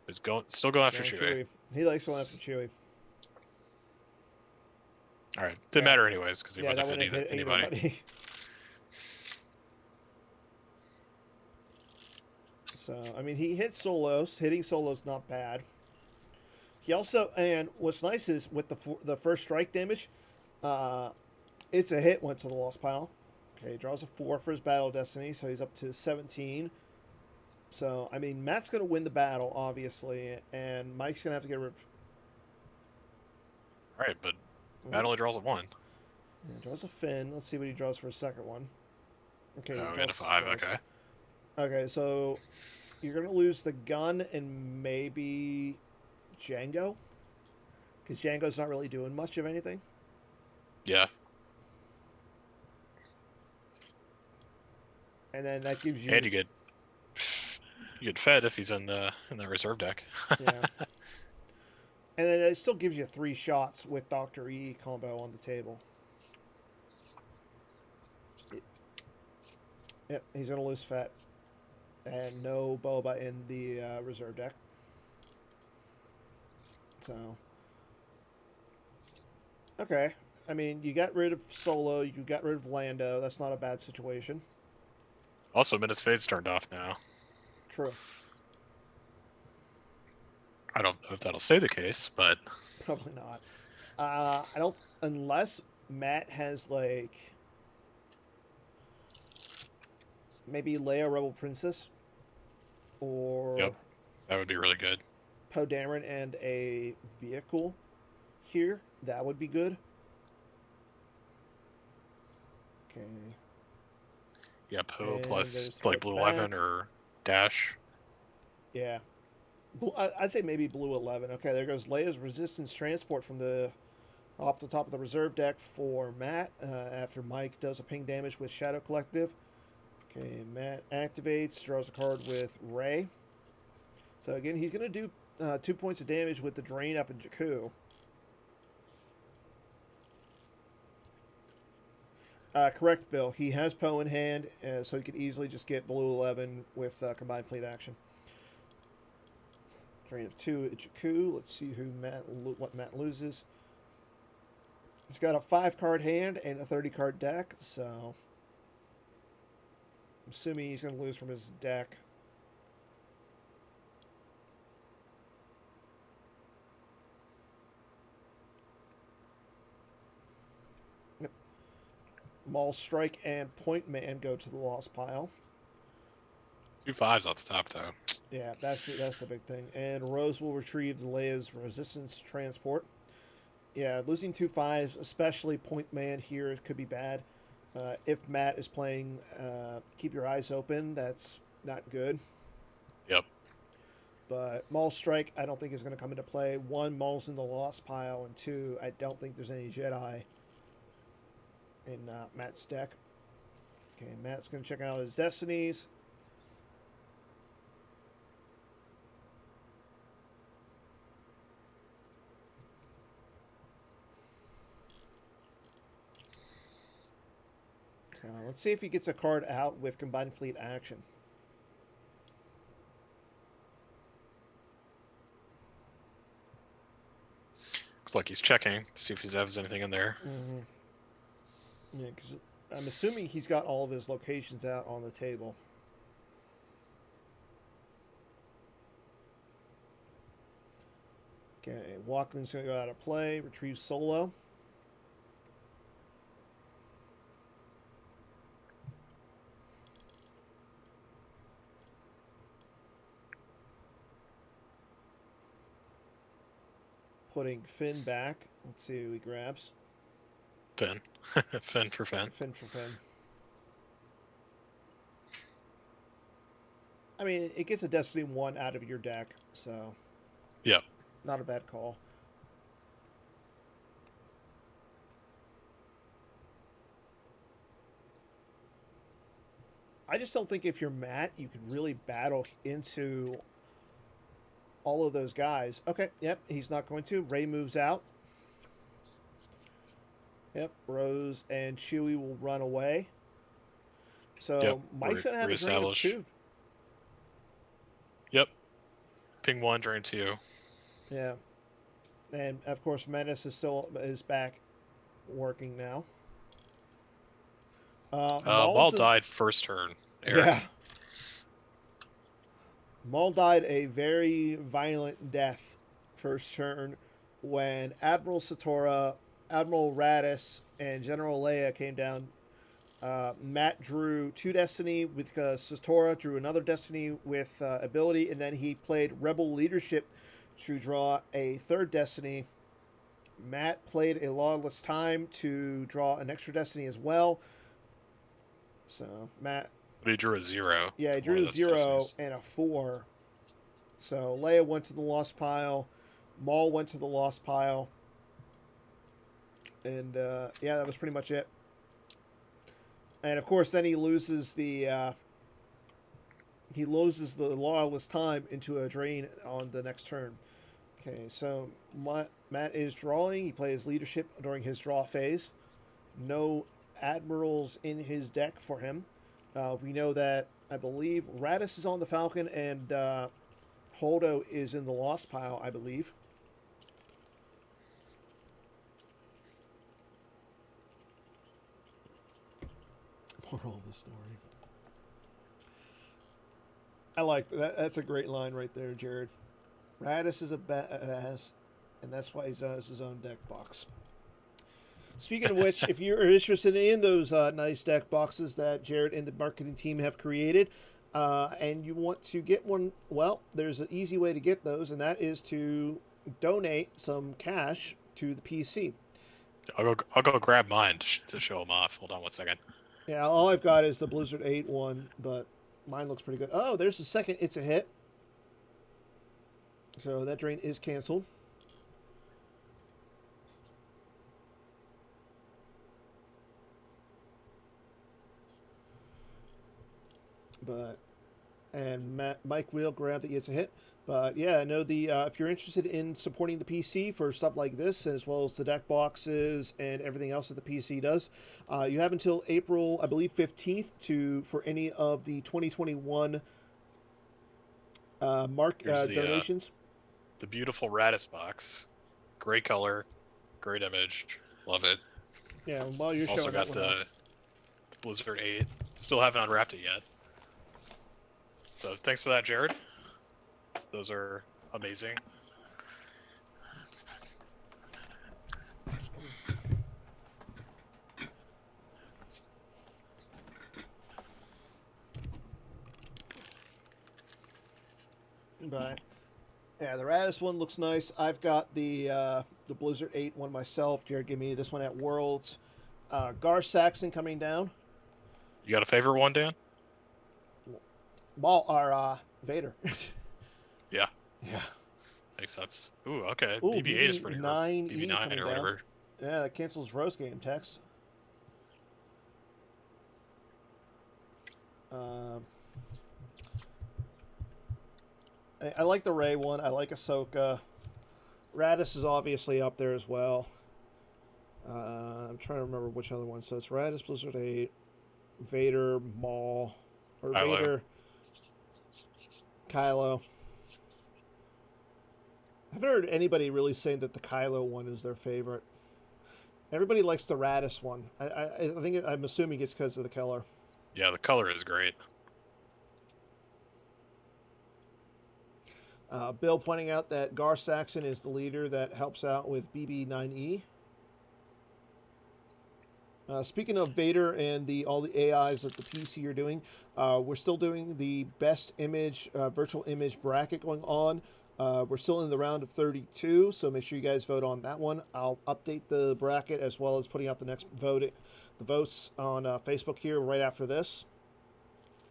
he's still going after Chewie. He likes going after Chewie. All right, didn't matter anyways because he that wouldn't have hit anybody. So I mean, he hit solos. Hitting solos not bad. He also, and what's nice is with the first strike damage, it's a hit. Went to the loss pile. Okay, draws a 4 for his battle destiny, so he's up to 17. So I mean, Matt's gonna win the battle obviously, and Mike's gonna have to get rid of. All right, but Matt only draws a 1. Yeah, draws a fin. Let's see what he draws for a second one. Okay, Oh, we had a 5. Okay. Okay, so you're gonna lose the gun and maybe Django, because Django's not really doing much of anything. Yeah. And then that gives you. And you get fed if he's in the reserve deck. Yeah. And then it still gives you 3 shots with Dr. E combo on the table. Yep, he's gonna lose Fett. And no Boba in the reserve deck. So. Okay. I mean, you got rid of Solo, you got rid of Lando. That's not a bad situation. Also, Minutes Fade's turned off now. True. I don't know if that'll stay the case, but Probably not. I don't, unless Matt has like maybe Leia Rebel Princess, or Yep. That would be really good. Poe Dameron and a vehicle here. That would be good. Okay. Yeah, Poe And plus there's like Flip Blue back. 11 or Dash. Yeah. I'd say maybe Blue 11. Okay, there goes Leia's resistance transport from the Off the top of the reserve deck for Matt, after Mike does a ping damage with Shadow Collective. Okay, Matt activates, draws a card with Ray. So again, he's going to do 2 points of damage with the Drain up in Jakku. Correct, Bill. He has Poe in hand, so he could easily just get blue 11 with Combined Fleet action. Drain of 2 at Jakku. Let's see what Matt loses. He's got a 5-card hand and a 30-card deck, so I'm assuming he's going to lose from his deck. Yep. Maul Strike and Point Man go to the lost pile. 2 5s off the top, though. Yeah, that's the big thing. And Rose will retrieve the Leia's Resistance Transport. Yeah, losing 2 5s, especially Point Man here, could be bad. If Matt is playing Keep Your Eyes Open, that's not good. Yep. But Maul Strike, I don't think is going to come into play. 1, Maul's in the lost pile, and 2, I don't think there's any Jedi in Matt's deck. Okay, Matt's going to check out his Destinies. Let's see if he gets a card out with Combined Fleet action. Looks like he's checking to see if he has anything in there. Mm-hmm. Yeah, because I'm assuming he's got all of his locations out on the table. Okay, Walkling's going to go out of play, retrieve Solo. Putting Finn back. Let's see who he grabs. Finn. Finn for Finn. Finn for Finn. I mean, it gets a Destiny 1 out of your deck, so... Yep. Not a bad call. I just don't think if you're Matt, you can really battle into all of those guys. Okay, yep, he's not going to. Ray moves out. Yep, Rose and Chewie will run away. So Yep, Mike's going to have a drain of 2. Yep. Ping 1, drain 2. Yeah. And, of course, Menace is back working now. Maul died first turn. Eric. Yeah. Maul died a very violent death first turn when Admiral Satora, Admiral Radis, and General Leia came down. Matt drew 2 Destiny with Satora, drew another Destiny with ability, and then he played Rebel Leadership to draw a 3rd Destiny. Matt played a Lawless Time to draw an extra Destiny as well. So, Matt... But he drew a 0. Yeah, he drew a 0 and a 4. So, Leia went to the lost pile. Maul went to the lost pile. And, yeah, that was pretty much it. And, of course, then he loses the Lawless Time into a drain on the next turn. Okay, so Matt is drawing. He plays Leadership during his draw phase. No Admirals in his deck for him. We know that, I believe, Radis is on the Falcon and Holdo is in the Lost Pile, I believe. Moral of the story. I like that. That's a great line right there, Jared. Radis is a badass, and that's why he has his own deck box. Speaking of which, if you're interested in those nice deck boxes that Jared and the marketing team have created, and you want to get one, well, there's an easy way to get those, and that is to donate some cash to the PC. I'll go grab mine to show them off. Hold on 1 second. Yeah, all I've got is the Blizzard 8 one, but mine looks pretty good. Oh, there's the second. It's a hit. So that drain is canceled. but Mike will grab the It's a Hit. But yeah, I know the if you're interested in supporting the PC for stuff like this, as well as the deck boxes and everything else that the PC does, you have until April, I believe, 15th for any of the 2021 Here's donations. the beautiful Radis box. Great color, great image, love it. Yeah, while you're Also showing got that one the off. Blizzard 8. Still haven't unwrapped it yet. So thanks for that, Jared. Those are amazing. But yeah, the Radis one looks nice. I've got the Blizzard 8 one myself. Jared gave me this one at Worlds. Gar Saxon coming down. You got a favorite one, Dan? Vader. Yeah. Yeah. Makes sense. Ooh, okay. Ooh, BB-8 is pretty cool. BB9 BB9 or whatever. Yeah, that cancels roast game text. I like the Rey one. I like Ahsoka. Radis is obviously up there as well. I'm trying to remember which other one. So it's Radis, Blizzard 8, Vader, Maul, or Kylo. Vader, Kylo. I haven't heard anybody really saying that the Kylo one is their favorite. Everybody likes the Radis one. I'm assuming it's because of the color. Yeah, the color is great. Bill pointing out that Gar Saxon is the leader that helps out with BB9E. Speaking of Vader and all the AIs that the PC are doing, we're still doing the best image, virtual image bracket going on. We're still in the round of 32, so make sure you guys vote on that one. I'll update the bracket as well as putting out the next the votes on Facebook here right after this.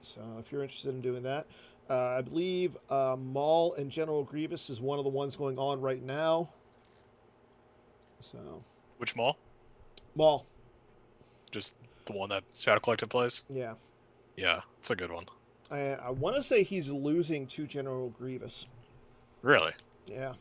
So if you're interested in doing that, I believe Maul and General Grievous is one of the ones going on right now. So Which Maul? Maul. Just the one that Shadow Collective plays? Yeah. Yeah, it's a good one. I want to say he's losing to General Grievous. Really? Yeah.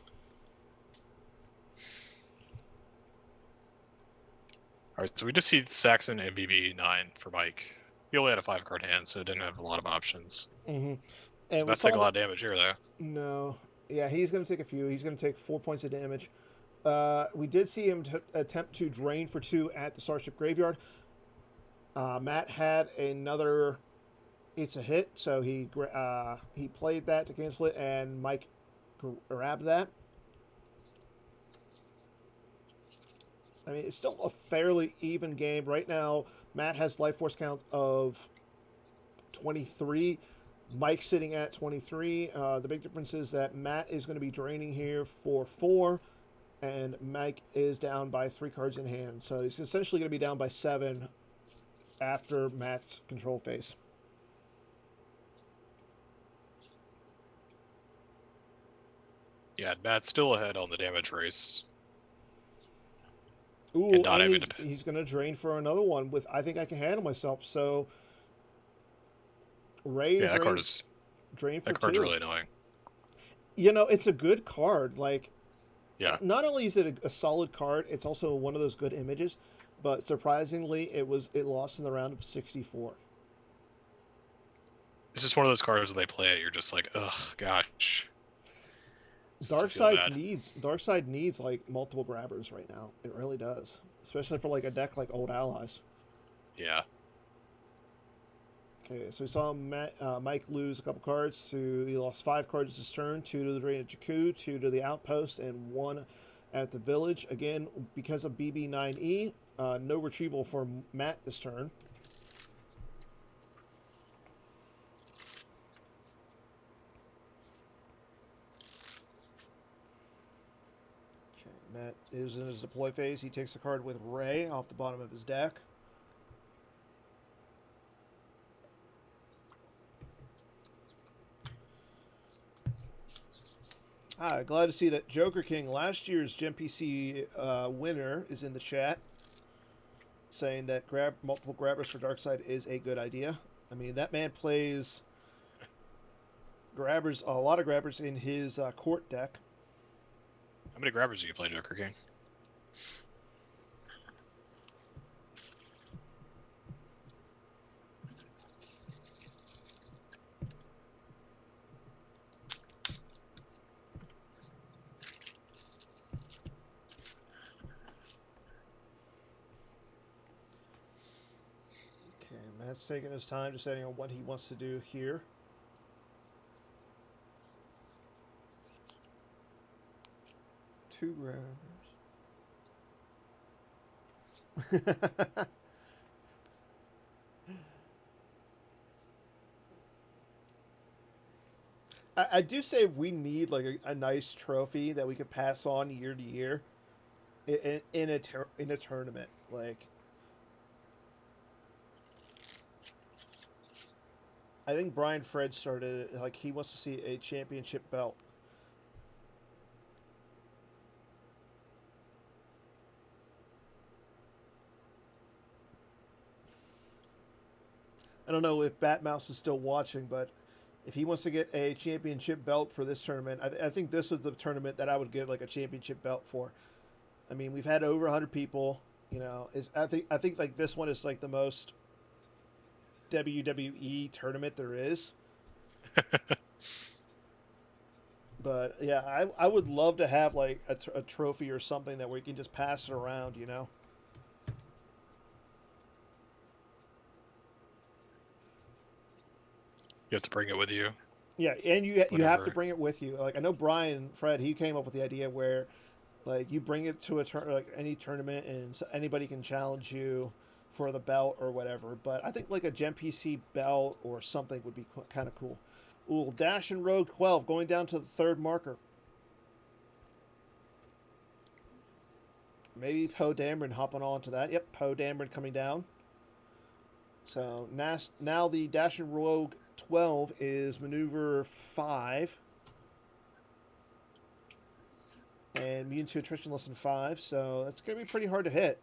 Alright, so we just see Saxon and BB9 for Mike. He only had a 5-card hand, so didn't have a lot of options. Mm-hmm. And that's take a lot of damage here, though. No. Yeah, he's going to take a few. He's going to take 4 points of damage. We did see him attempt to drain for 2 at the Starship Graveyard. Matt had another It's a Hit, so he played that to cancel it, and Mike grabbed that. I mean, it's still a fairly even game. Right now, Matt has life force count of 23. Mike's sitting at 23. The big difference is that Matt is going to be draining here for 4, and Mike is down by 3 cards in hand. So he's essentially going to be down by 7 after Matt's control phase. Yeah, Matt's still ahead on the damage race. Ooh, and he's going to drain for another one with I think I can handle myself. So Ray that card is drain for 2. That card's really annoying. You know, it's a good card. Like, yeah. Not only is it a solid card, it's also one of those good images. But surprisingly, it lost in the round of 64. It's just one of those cards when they play it, you're just like, ugh, gosh. Darkseid needs like multiple grabbers right now. It really does, especially for like a deck like Old Allies. Yeah. Okay, so we saw Mike lose a couple cards. He lost 5 cards this turn: 2 to the Drain of Jakku, 2 to the Outpost, and 1 at the Village. Again, because of BB9E, no retrieval for Matt this turn. Matt is in his deploy phase. He takes a card with Ray off the bottom of his deck. Glad to see that Joker King, last year's GEMPC winner, is in the chat, saying that multiple grabbers for Darkseid is a good idea. I mean, that man plays grabbers, a lot of grabbers in his court deck. How many grabbers do you play, Joker King? Okay, Matt's taking his time deciding on what he wants to do here. Two grabbers. I do say we need like a nice trophy that we could pass on year to year in a tournament. Like, I think Brian Fred started it, like he wants to see a championship belt. I don't know if Batmouse is still watching, but if he wants to get a championship belt for this tournament, I think this is the tournament that I would get like a championship belt for. I mean, we've had over 100 people. You know, I think like this one is like the most WWE tournament there is. But yeah, I would love to have like a trophy or something that we can just pass it around. You know. You have to bring it with you. Yeah, and you have to Whatever. bring it with you. Like I know Brian Fred, he came up with the idea where like you bring it to like any tournament and anybody can challenge you for the belt or whatever. But I think like a GEMPC belt or something would be kind of cool. Ooh, Dash and Rogue 12 going down to the third marker. Maybe Poe Dameron hopping on to that. Yep, Poe Dameron coming down. So now the Dash and Rogue 12 is maneuver 5. And immune to attrition less than 5. So that's going to be pretty hard to hit.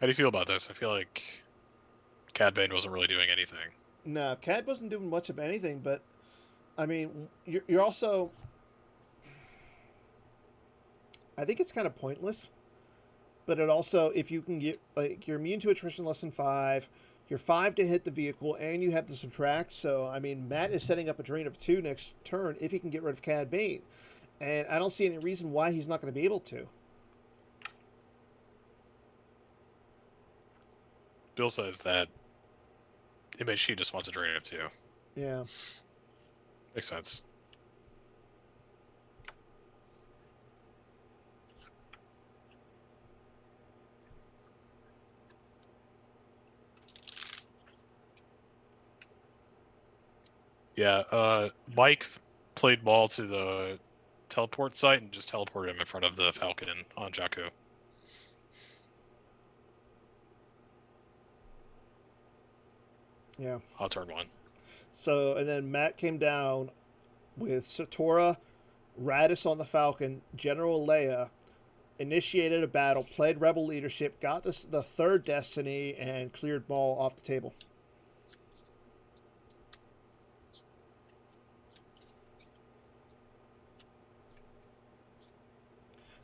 How do you feel about this? I feel like Cad Bane wasn't really doing anything. No, Cad wasn't doing much of anything, but I mean, you're also. I think it's kind of pointless, but it also, if you can get, like, you're immune to attrition less than 5, you're 5 to hit the vehicle, and you have to subtract. So, I mean, Matt is setting up a drain of 2 next turn if he can get rid of Cad Bane. And I don't see any reason why he's not going to be able to. Bill says that MHC just wants a drain of 2. Yeah. Makes sense. Yeah, Mike played ball to the teleport site and just teleported him in front of the Falcon on Jakku. Yeah. On turn 1. So, and then Matt came down with Satora, Radis on the Falcon, General Leia, initiated a battle, played Rebel leadership, got the third Destiny, and cleared Maul off the table.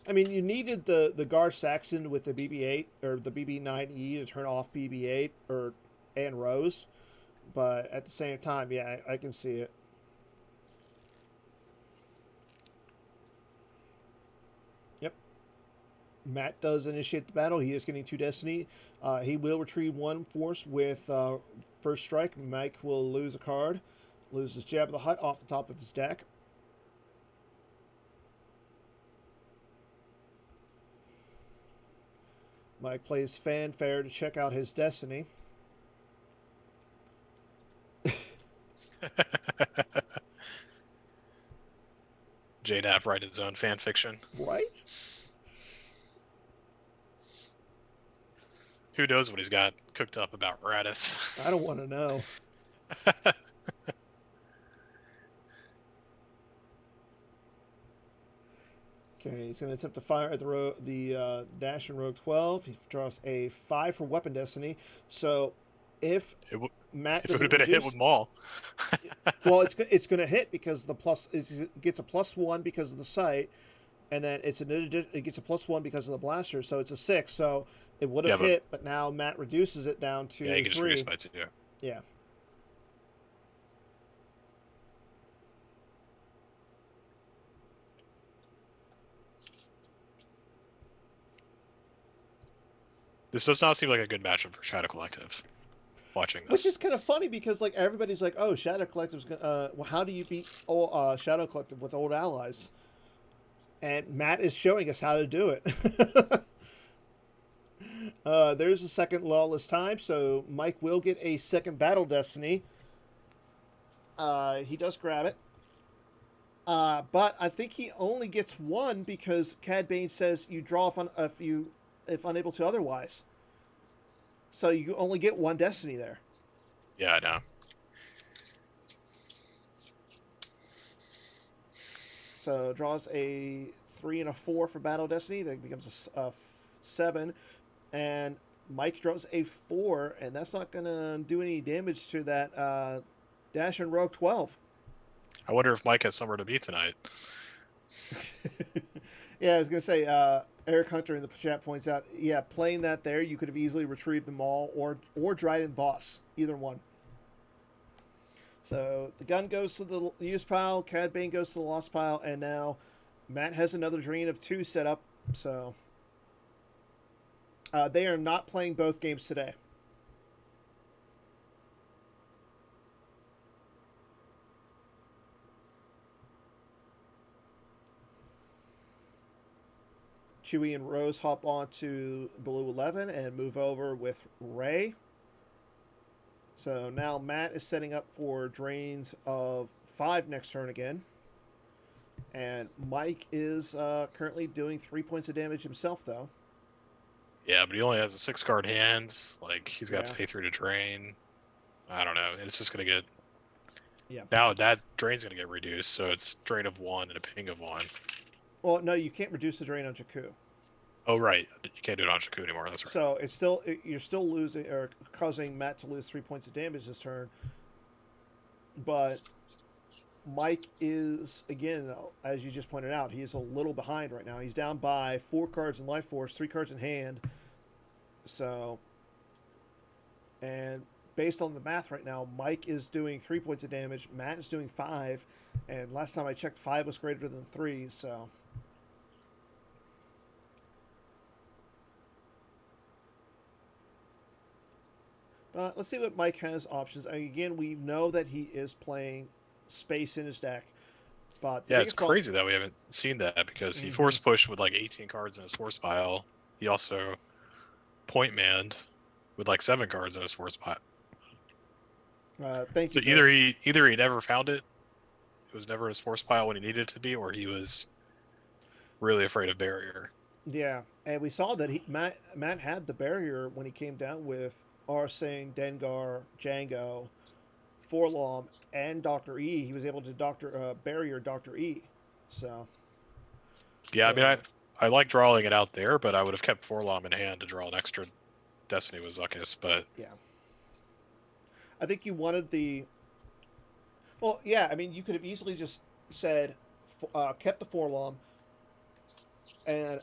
I mean, you needed the Gar Saxon with the BB-8 or the BB-9E to turn off BB-8 or and Rose, but at the same time, yeah, I can see it. Yep. Matt does initiate the battle. He is getting 2 Destiny. He will retrieve 1 force with first strike. Mike will lose a card, loses Jabba the Hutt off the top of his deck. Mike plays Fanfare to check out his Destiny. JDAP write his own fan fiction. Right? Who knows what he's got cooked up about Radis? I don't want to know. Okay, he's going to attempt to fire at the Dash and Rogue 12. He draws a 5 for Weapon Destiny. So if Matt If it would doesn't have been a hit reduce. with Maul. Well, it's going to hit because it gets a +1 because of the sight, and then it gets a +1 because of the blaster, so it's a 6. So it would have Yeah, but hit, but now Matt reduces it down yeah, you to can just reduce 3. by 2. Yeah. This does not seem like a good matchup for Shadow Collective. Watching Which this. is kind of funny because like everybody's like, "Oh, Shadow Collective's gonna. Well, how do you beat Shadow Collective with old allies?" And Matt is showing us how to do it. There's a second lawless time, so Mike will get a second battle destiny. He does grab it, but I think he only gets one because Cad Bane says you draw if unable to otherwise. So you only get one destiny there. Yeah, I know. So draws a 3 and a 4 for Battle Destiny. That becomes a 7. And Mike draws a 4, and that's not going to do any damage to that Dash and Rogue 12. I wonder if Mike has somewhere to be tonight. Yeah, I was going to say, Eric Hunter in the chat points out, yeah, playing that there, you could have easily retrieved them all or Dryden Boss, either one. So the gun goes to the use pile, Cad Bane goes to the lost pile, and now Matt has another drain of 2 set up. So they are not playing both games today. Chewie and Rose hop on to Blue 11 and move over with Ray. So now Matt is setting up for drains of 5 next turn again. And Mike is currently doing 3 points of damage himself, though. Yeah, but he only has a 6-card hand. Like, he's got to Yeah. pay 3 to drain. I don't know. It's just going to get... Yeah. Now that drain's going to get reduced, so it's drain of 1 and a ping of 1. Well, no, you can't reduce the drain on Jakku. Oh, right. You can't do it on Jakku anymore. That's right. So you're still losing or causing Matt to lose 3 points of damage this turn. But Mike is, again, as you just pointed out, he is a little behind right now. He's down by 4 cards in Life Force, 3 cards in hand. So, and based on the math right now, Mike is doing 3 points of damage. Matt is doing 5. And last time I checked, 5 was greater than 3. So, let's see what Mike has options. Again, we know that he is playing space in his deck. But yeah, it's crazy that we haven't seen that because he force pushed with like 18 cards in his force pile. He also point manned with like 7 cards in his force pile. Thank you. So either he never found it, it was never his force pile when he needed it to be, or he was really afraid of barrier. Yeah, and we saw that Matt had the barrier when he came down with Arsene, Dengar, Django, Forlom, and Dr. E. He was able to barrier Dr. E. So yeah, I mean, I like drawing it out there, but I would have kept Forlom in hand to draw an extra Destiny with Zuckuss. But yeah, I think you wanted the. Well, yeah, I mean, you could have easily just said, kept the Forlom, and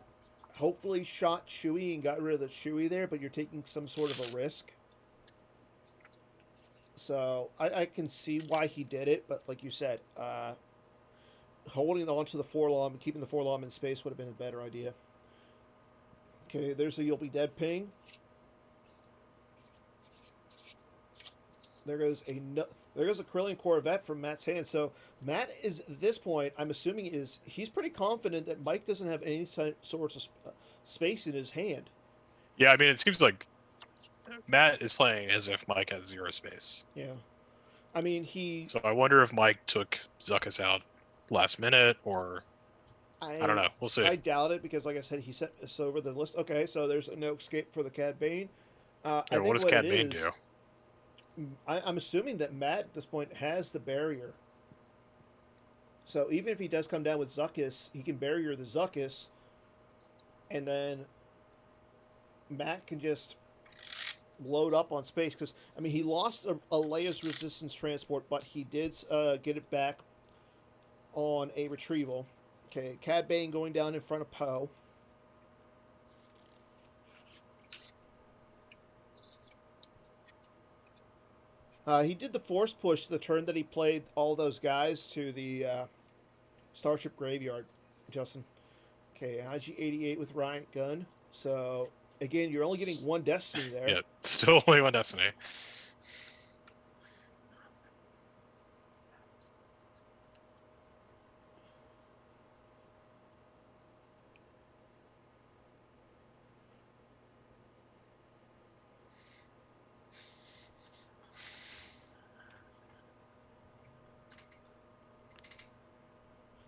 hopefully shot Chewie and got rid of the Chewie there, but you're taking some sort of a risk. So I can see why he did it, but like you said, holding on to the Forlom and keeping the Forlom in space would have been a better idea. Okay, there's a You'll Be Dead ping. There goes a Corellian Corvette from Matt's hand. So Matt is at this point, I'm assuming he's pretty confident that Mike doesn't have any sorts of space in his hand. yeah, I mean, it seems like Matt is playing as if Mike has 0 space. Yeah, I mean So I wonder if Mike took Zuckuss out last minute, or I don't know. We'll see. I doubt it because, like I said, he sent us over the list. Okay, so there's no escape for the Cad Bane. Yeah, what does Cad Bane do? I'm assuming that Matt at this point has the barrier. So even if he does come down with Zuckuss, he can barrier the Zuckuss, and then Matt can just load up on space because I mean he lost a Leia's resistance transport, but he did get it back on a retrieval. Okay, Cad Bane going down in front of Poe. He did the force push the turn that he played all those guys to the Starship Graveyard, Justin. Okay, IG-88 with Riot Gun. So, again, you're only getting one Destiny there. Yeah, still only one Destiny.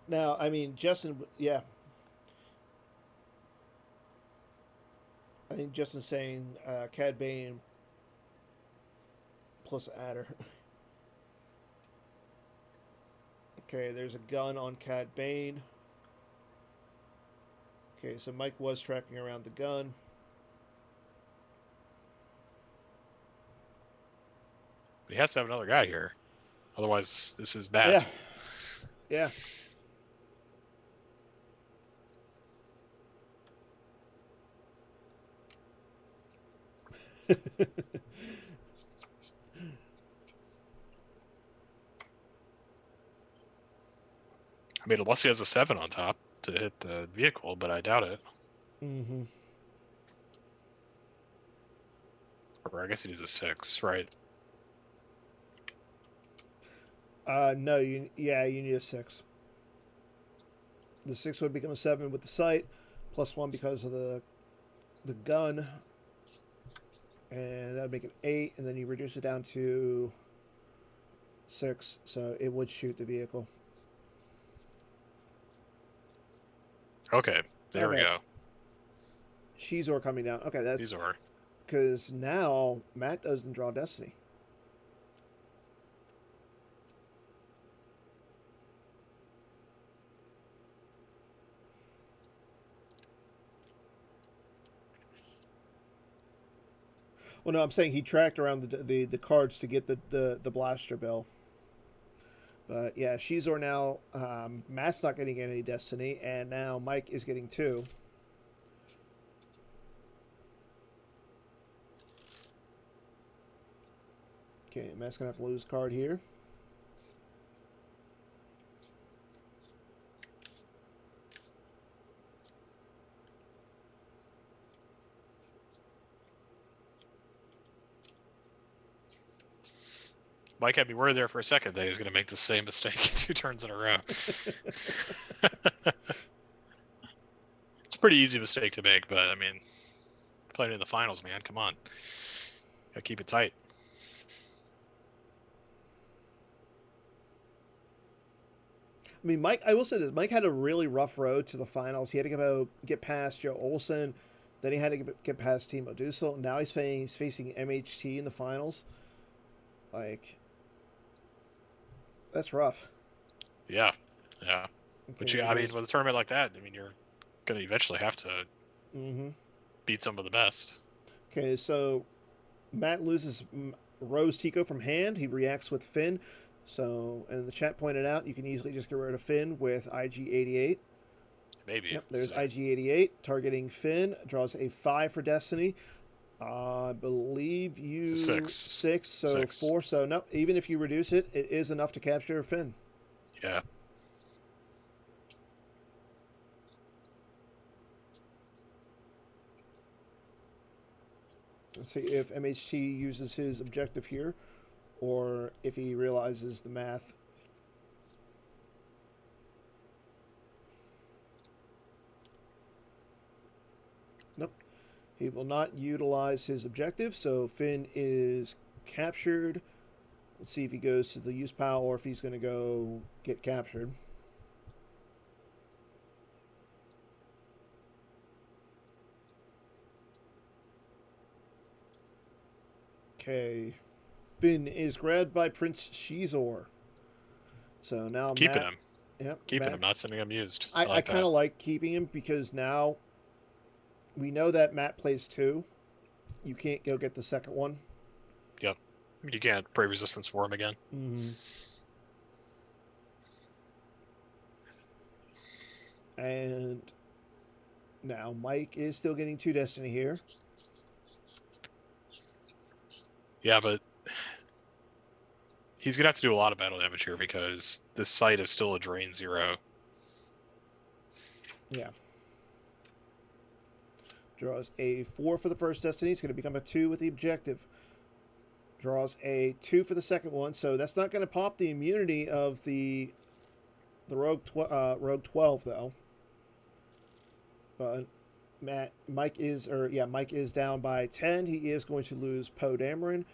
Now, I mean, Justin, yeah. I think Justin's saying Cad Bane plus Adder. Okay, there's a gun on Cad Bane. Okay, so Mike was tracking around the gun. But he has to have another guy here. Otherwise, this is bad. Yeah. Yeah. I mean, unless he has a 7 on top to hit the vehicle, but I doubt it. Mm-hmm. Or I guess he needs a 6, right? No, you need a 6. The 6 would become a 7 with the sight, plus 1 because of the gun, and that would make it 8, and then you reduce it down to 6, so it would shoot the vehicle. Okay, there we go. Shizor coming down. Okay, that's Shizor. Because now Matt doesn't draw Destiny. Well, no, I'm saying he tracked around the cards to get the blaster bill. But yeah, Shizor now. Matt's not getting any Destiny, and now Mike is getting 2. Okay, Matt's gonna have to lose a card here. Mike had me worried there for a second that he's going to make the same mistake 2 turns in a row. It's a pretty easy mistake to make, but I mean, playing in the finals, man. Come on, gotta keep it tight. I mean, Mike. I will say this: Mike had a really rough road to the finals. He had to get past Joe Olsen, then he had to get past Timo Dusel. Now he's facing MHT in the finals. Like, that's rough. Yeah. Okay, but I mean, with a tournament like that, I mean, you're gonna eventually have to beat some of the best. Okay, so Matt loses Rose Tico from hand. He reacts with Finn. So, and the chat pointed out, you can easily just get rid of Finn with IG-88. Maybe. Yep, there's IG-88 targeting Finn. Draws a 5 for Destiny. I believe you... 6. 6, so 6. 4. So, no, even if you reduce it, it is enough to capture Finn. Yeah. Let's see if MHT uses his objective here, or if he realizes the math. Nope. He will not utilize his objective, so Finn is captured. Let's see if he goes to the use pile or if he's going to go get captured. Okay. Finn is grabbed by Prince Shizor. So now keeping him. Yep. Keeping him, not sending him used. I kind of like keeping him because now we know that Matt plays 2. you can't go get the second one. Yep. You can't Brave Resistance for him again. Mm-hmm. And now Mike is still getting 2 Destiny here. Yeah, but he's going to have to do a lot of battle damage here because this site is still a drain 0. Yeah. Draws a 4 for the first Destiny. It's going to become a 2 with the objective. Draws a 2 for the second one. So that's not going to pop the immunity of the Rogue 12, though. But Mike is down by 10. He is going to lose Poe Dameron.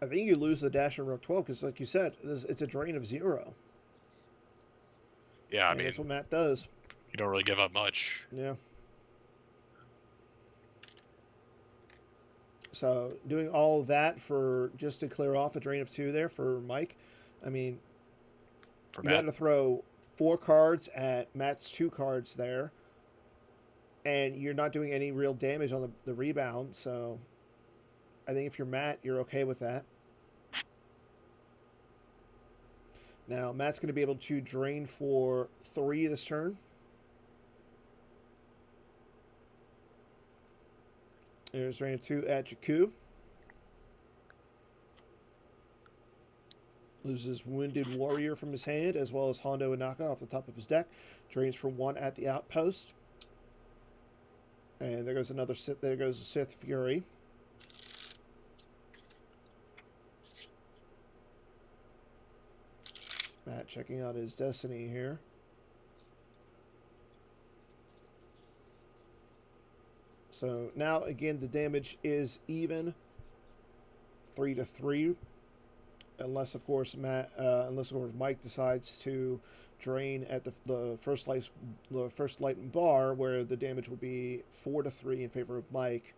I think you lose the Dash in Rogue 12 because, like you said, it's a drain of 0. Yeah, I and mean, that's what Matt does. You don't really give up much. Yeah. So doing all of that for just to clear off a drain of 2 there for Mike. I mean, For you Matt. got to throw 4 cards at Matt's 2 cards there, and you're not doing any real damage on the rebound. So I think if you're Matt, you're okay with that. Now, Matt's going to be able to drain for 3 this turn. There's drain of 2 at Jakku. Loses Wounded Warrior from his hand, as well as Hondo Inaka off the top of his deck. Drains for 1 at the outpost. And there goes another Sith. There goes the Sith Fury. Matt checking out his Destiny here. So now again the damage is even, 3-3, unless of course Mike decides to drain at the first light bar, where the damage would be 4-3 in favor of Mike.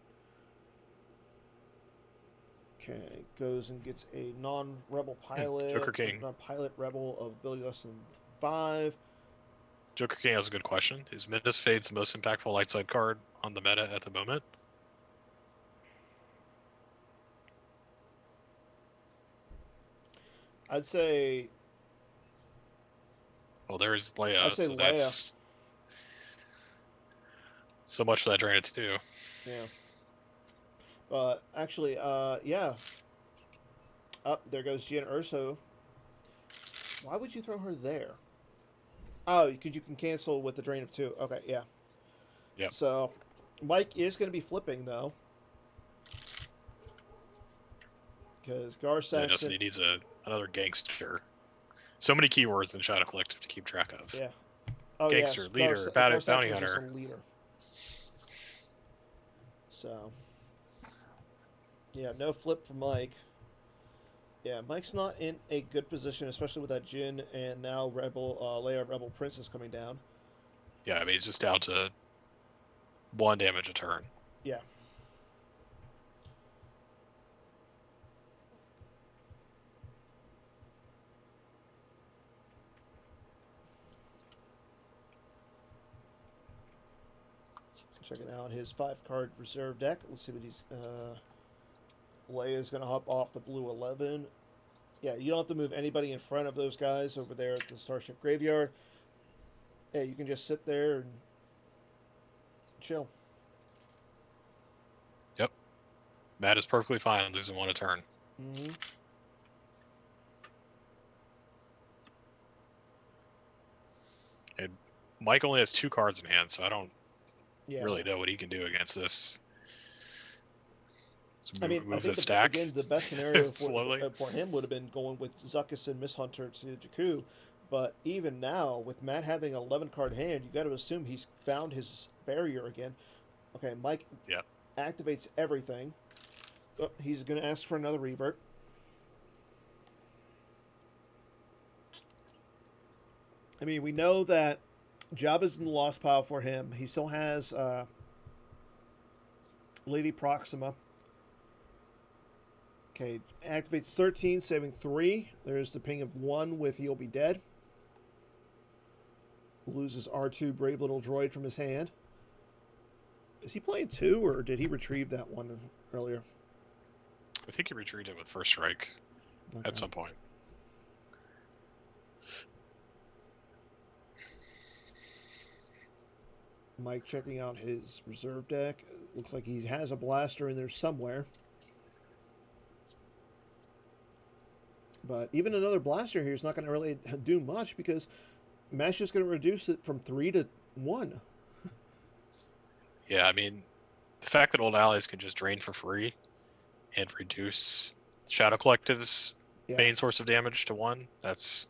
Okay, goes and gets a non-rebel pilot. Joker King. Non-pilot rebel of ability less than 5. Joker King has a good question. Is Midas Fade's the most impactful light side card on the meta at the moment? I'd say. Well, there's Leia, I'd say so that's so much for that drain of 2. Yeah. But actually, yeah. Up there goes Gian Urso. Why would you throw her there? Oh, because you can cancel with the drain of 2. Okay, yeah. Yeah. So, Mike is going to be flipping though, because Gar Saxon. Destiny needs another gangster. So many keywords in Shadow Collective to keep track of. Yeah. Oh, Gangster, yes. leader, Gar bounty Saxon's just hunter. a leader. So, yeah, no flip for Mike. Yeah, Mike's not in a good position, especially with that Jin and now Leia Rebel Princess coming down. Yeah, I mean, he's just down to 1 damage a turn. Yeah. Checking out his 5-card reserve deck. Let's see what he's. Leia's going to hop off the blue 11. Yeah, you don't have to move anybody in front of those guys over there at the Starship Graveyard. Yeah, you can just sit there and chill. Yep. Matt is perfectly fine losing 1 a turn. Mm-hmm. And Mike only has 2 cards in hand, so I don't Yeah. really know what he can do against this. I mean, I think stack again, the best scenario slowly. for him would have been going with Zuckuss and Misshunter to Jakku. But even now, with Matt having an 11-card hand, you got to assume he's found his barrier again. Okay, Mike activates everything. Oh, he's going to ask for another revert. I mean, we know that Jabba's in the lost pile for him. He still has Lady Proxima. Okay, activates 13, saving 3. There's the ping of 1 with You'll Be Dead. Loses R2 brave little droid from his hand. Is he playing 2, or did he retrieve that one earlier? I think he retreated it with first strike at some point. Mike checking out his reserve deck. Looks like he has a blaster in there somewhere. But even another blaster here is not going to really do much because Matt's just going to reduce it from 3 to 1. Yeah, I mean, the fact that old allies can just drain for free and reduce Shadow Collective's main source of damage to 1, that's...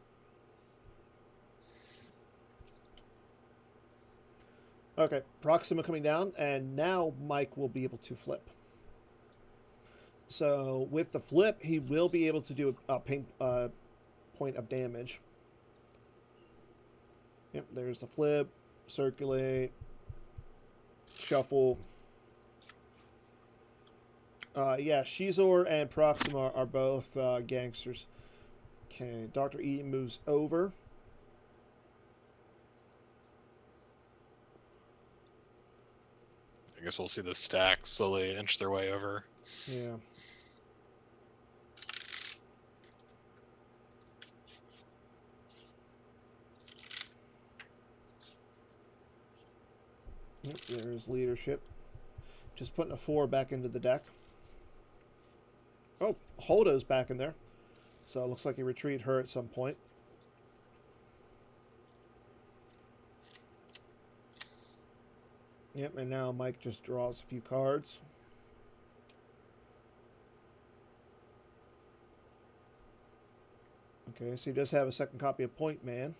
Okay, Proxima coming down, and now Mike will be able to flip. So with the flip, he will be able to do a point of damage. Yep, there's the flip, circulate, shuffle. Yeah, Shizor and Proxima are both gangsters. Okay, Dr. E moves over. I guess we'll see the stack slowly inch their way over. Yeah. Yep, there's leadership. Just putting a 4 back into the deck. Oh, Holdo's back in there. So it looks like he retreated her at some point. Yep, and now Mike just draws a few cards. Okay, so he does have a second copy of Point Man.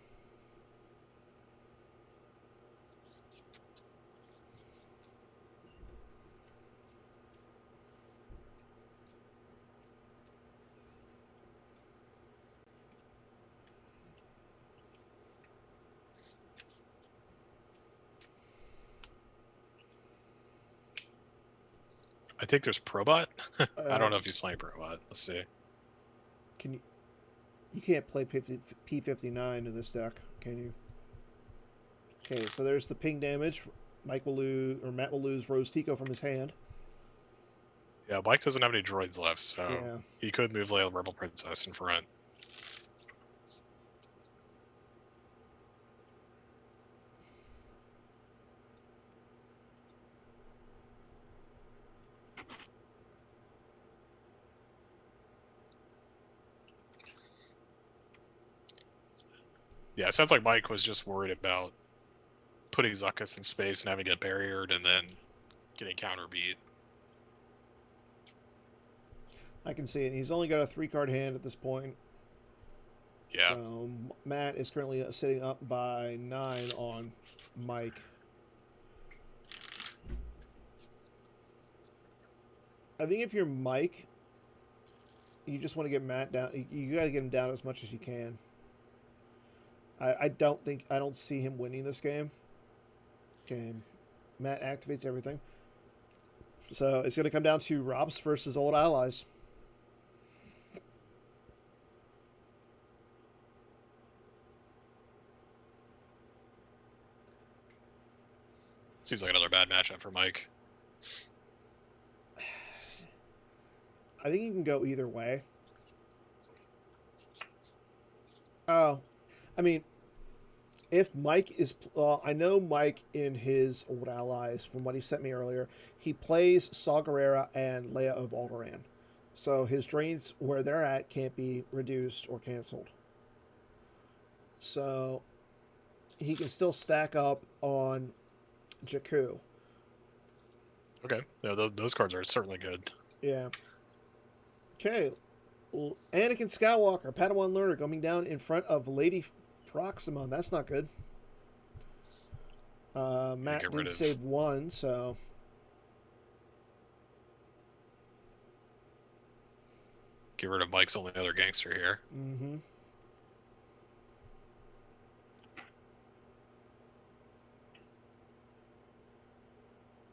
I think there's Probot. I don't know if he's playing Probot. Let's see. Can you can't play P59 in this deck, can you? Okay, so there's the ping damage. Mike will lose, or Matt will lose Rose Tico from his hand. Yeah, Mike doesn't have any droids left, so he could move Leia Rebel Princess in front. Yeah, it sounds like Mike was just worried about putting Zuckuss in space and having it barriered and then getting counter beat. I can see it. He's only got a 3-card hand at this point. Yeah. So Matt is currently sitting up by 9 on Mike. I think if you're Mike, you just want to get Matt down. You got to get him down as much as you can. I don't see him winning this game. Okay, Matt activates everything. So it's going to come down to Robs versus old allies. Seems like another bad matchup for Mike. I think you can go either way. Oh, I mean, if Mike is... I know Mike in his old allies, from what he sent me earlier, he plays Saw Gerrera and Leia of Alderaan. So his drains where they're at can't be reduced or canceled. So he can still stack up on Jakku. Okay. Yeah, those cards are certainly good. Yeah. Okay. Well, Anakin Skywalker, Padawan learner, coming down in front of Lady Proxima. That's not good. Matt did save 1, so... Get rid of Mike's only other gangster here. Mm-hmm.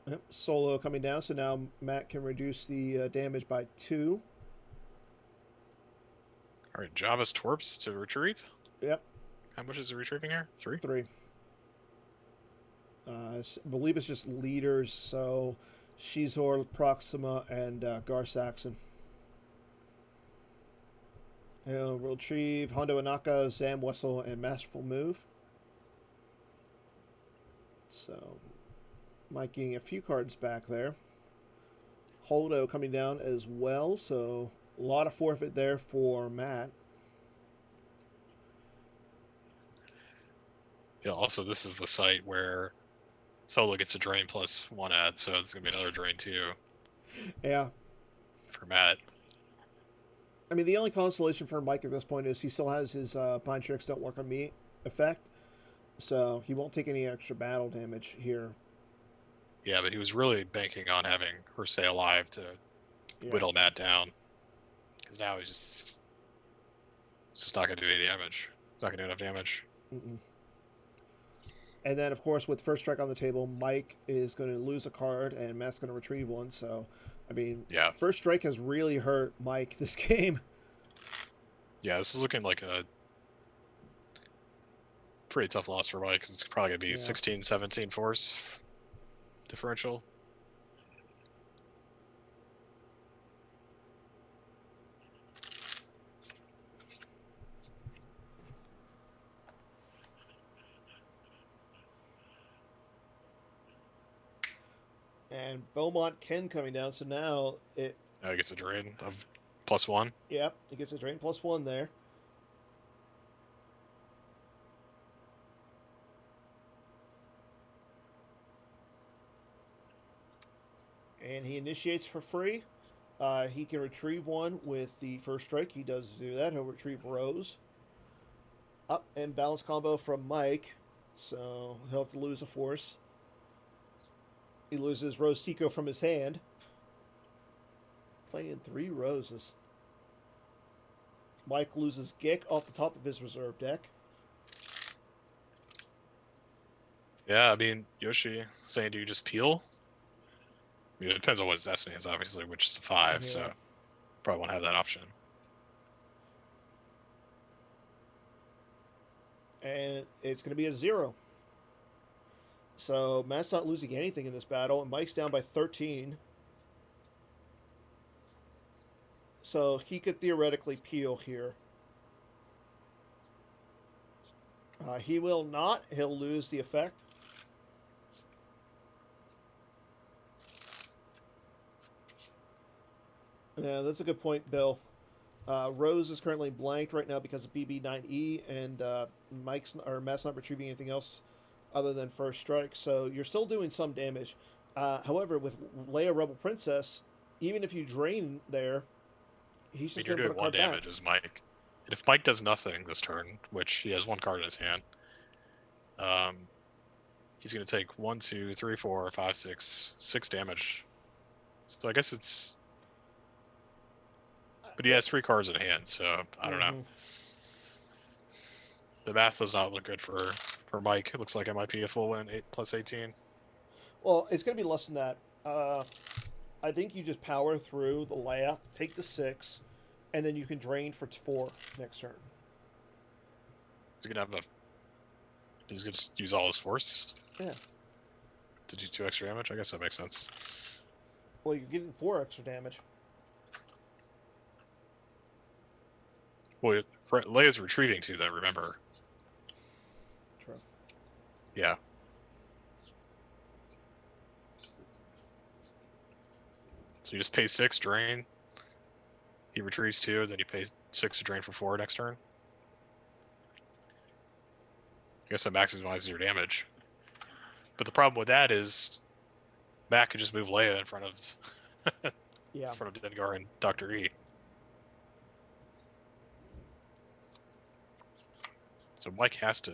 Yep, Solo coming down, so now Matt can reduce the damage by 2. All right, Jabba's Torps to retrieve. Yep. How much is it retrieving here? 3? 3. I believe it's just leaders, so Shizor, Proxima, and Gar Saxon. He'll retrieve Hondo Anaka, Zam Wessel, and Masterful Move. So, Mike getting a few cards back there. Holdo coming down as well, so a lot of forfeit there for Matt. Yeah, also, this is the site where Solo gets a drain plus 1 ad, so it's going to be another drain too Yeah. for Matt. I mean, the only consolation for Mike at this point is he still has his Pine Tricks Don't Work on Me effect, so he won't take any extra battle damage here. Yeah, but he was really banking on having her stay alive to whittle Matt down. Because now he's just not going to do any damage. Not going to do enough damage. Mm-mm. And then, of course, with first strike on the table, Mike is going to lose a card, and Matt's going to retrieve one. So, I mean, yeah, first strike has really hurt Mike this game. Yeah, this is looking like a pretty tough loss for Mike, because it's probably going to be 16-17 force differential. And Beaumont Ken coming down, so now it... Now he gets a drain of +1. Yep, he gets a drain +1 there. And he initiates for free. He can retrieve one with the first strike. He does do that. He'll retrieve Rose. Up and balance combo from Mike. So he'll have to lose a force. He loses Rose Tico from his hand. Playing 3 roses. Mike loses Gick off the top of his reserve deck. Yeah, I mean, Yoshi saying, do you just peel? I mean, it depends on what his destiny is, obviously, which is a 5, so probably won't have that option. And it's going to be a 0. So Matt's not losing anything in this battle, and Mike's down by 13. So he could theoretically peel here. He will not. He'll lose the effect. Yeah, that's a good point, Bill. Rose is currently blanked right now because of BB9E, and Matt's not retrieving anything else other than first strike. So you're still doing some damage. However, with Leia Rebel Princess, even if you drain there, he's just going to put a card back. You're doing 1 damage as Mike. And if Mike does nothing this turn, which he has 1 card in his hand, he's going to take 1, 2, 3, 4, 5, 6 damage. So I guess it's... But he has 3 cards in hand, so I don't know. The math does not look good for Mike. It looks like it might be a full win, 8 plus 18. Well, it's going to be less than that. I think you just power through the Leia, take the 6, and then you can drain for 4 next turn. He's going to just use all his force? Yeah. To do 2 extra damage? I guess that makes sense. Well, you're getting 4 extra damage. Well, Leia's retreating too, though, remember. True. Yeah. So you just pay 6, drain. He retrieves 2, then you pay 6 to drain for 4 next turn. I guess that maximizes your damage. But the problem with that is Matt could just move Leia in front of in front of Dengar and Dr. E. So Mike has to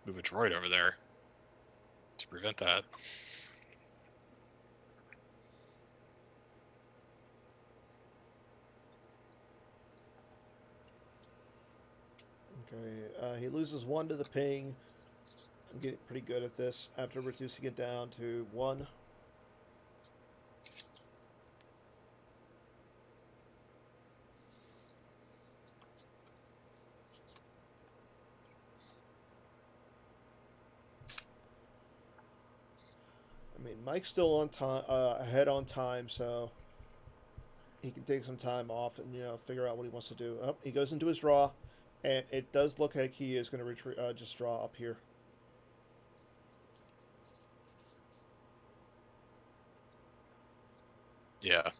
move a droid over there to prevent that. Okay, he loses 1 to the ping. I'm getting pretty good at this after reducing it down to 1. mean, Mike's still on time, ahead on time, so he can take some time off and figure out what he wants to do. Oh, he goes into his draw, and it does look like he is going to just draw up here. Yeah.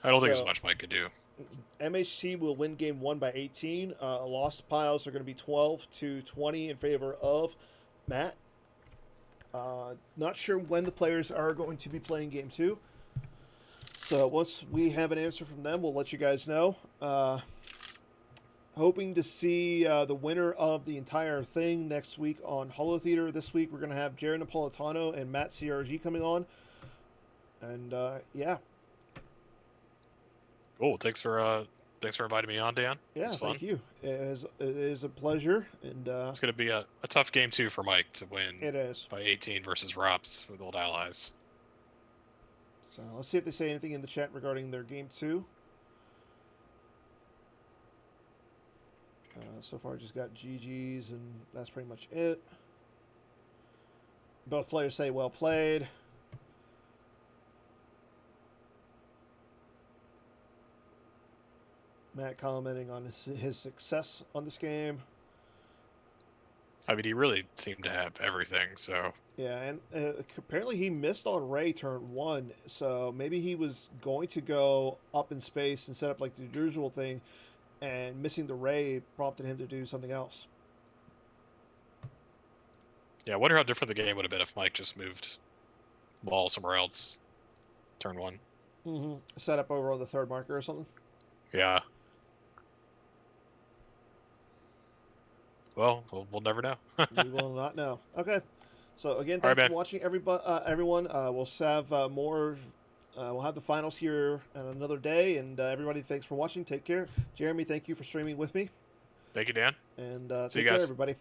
I don't think there's much Mike could do. MHT will win game 1 by 18. Lost piles are going to be 12-20 in favor of Matt. Not sure when the players are going to be playing game 2. So once we have an answer from them, we'll let you guys know. Hoping to see the winner of the entire thing next week on Holo Theater. This week we're going to have Jared Napolitano and Matt CRG coming on. And yeah. Cool. Thanks for inviting me on, Dan. Yeah, thank you. It is a pleasure, and it's going to be a tough game too for Mike to win. It is by 18 versus Robs with Old Allies. So let's see if they say anything in the chat regarding their game 2. So far, just got GGs, and that's pretty much it. Both players say well played. Matt commenting on his success on this game. I mean, he really seemed to have everything, so... Yeah, and apparently he missed on Ray turn 1, so maybe he was going to go up in space and set up like the usual thing, and missing the Ray prompted him to do something else. Yeah, I wonder how different the game would have been if Mike just moved ball somewhere else turn 1. Mm-hmm. Set up over on the third marker or something. Yeah. Well, we'll never know. We will not know. Okay. So again, thanks for watching, everyone. We'll have more. We'll have the finals here on another day, and everybody, thanks for watching. Take care. Jeremy, thank you for streaming with me. Thank you, Dan. And see take you guys. care, everybody.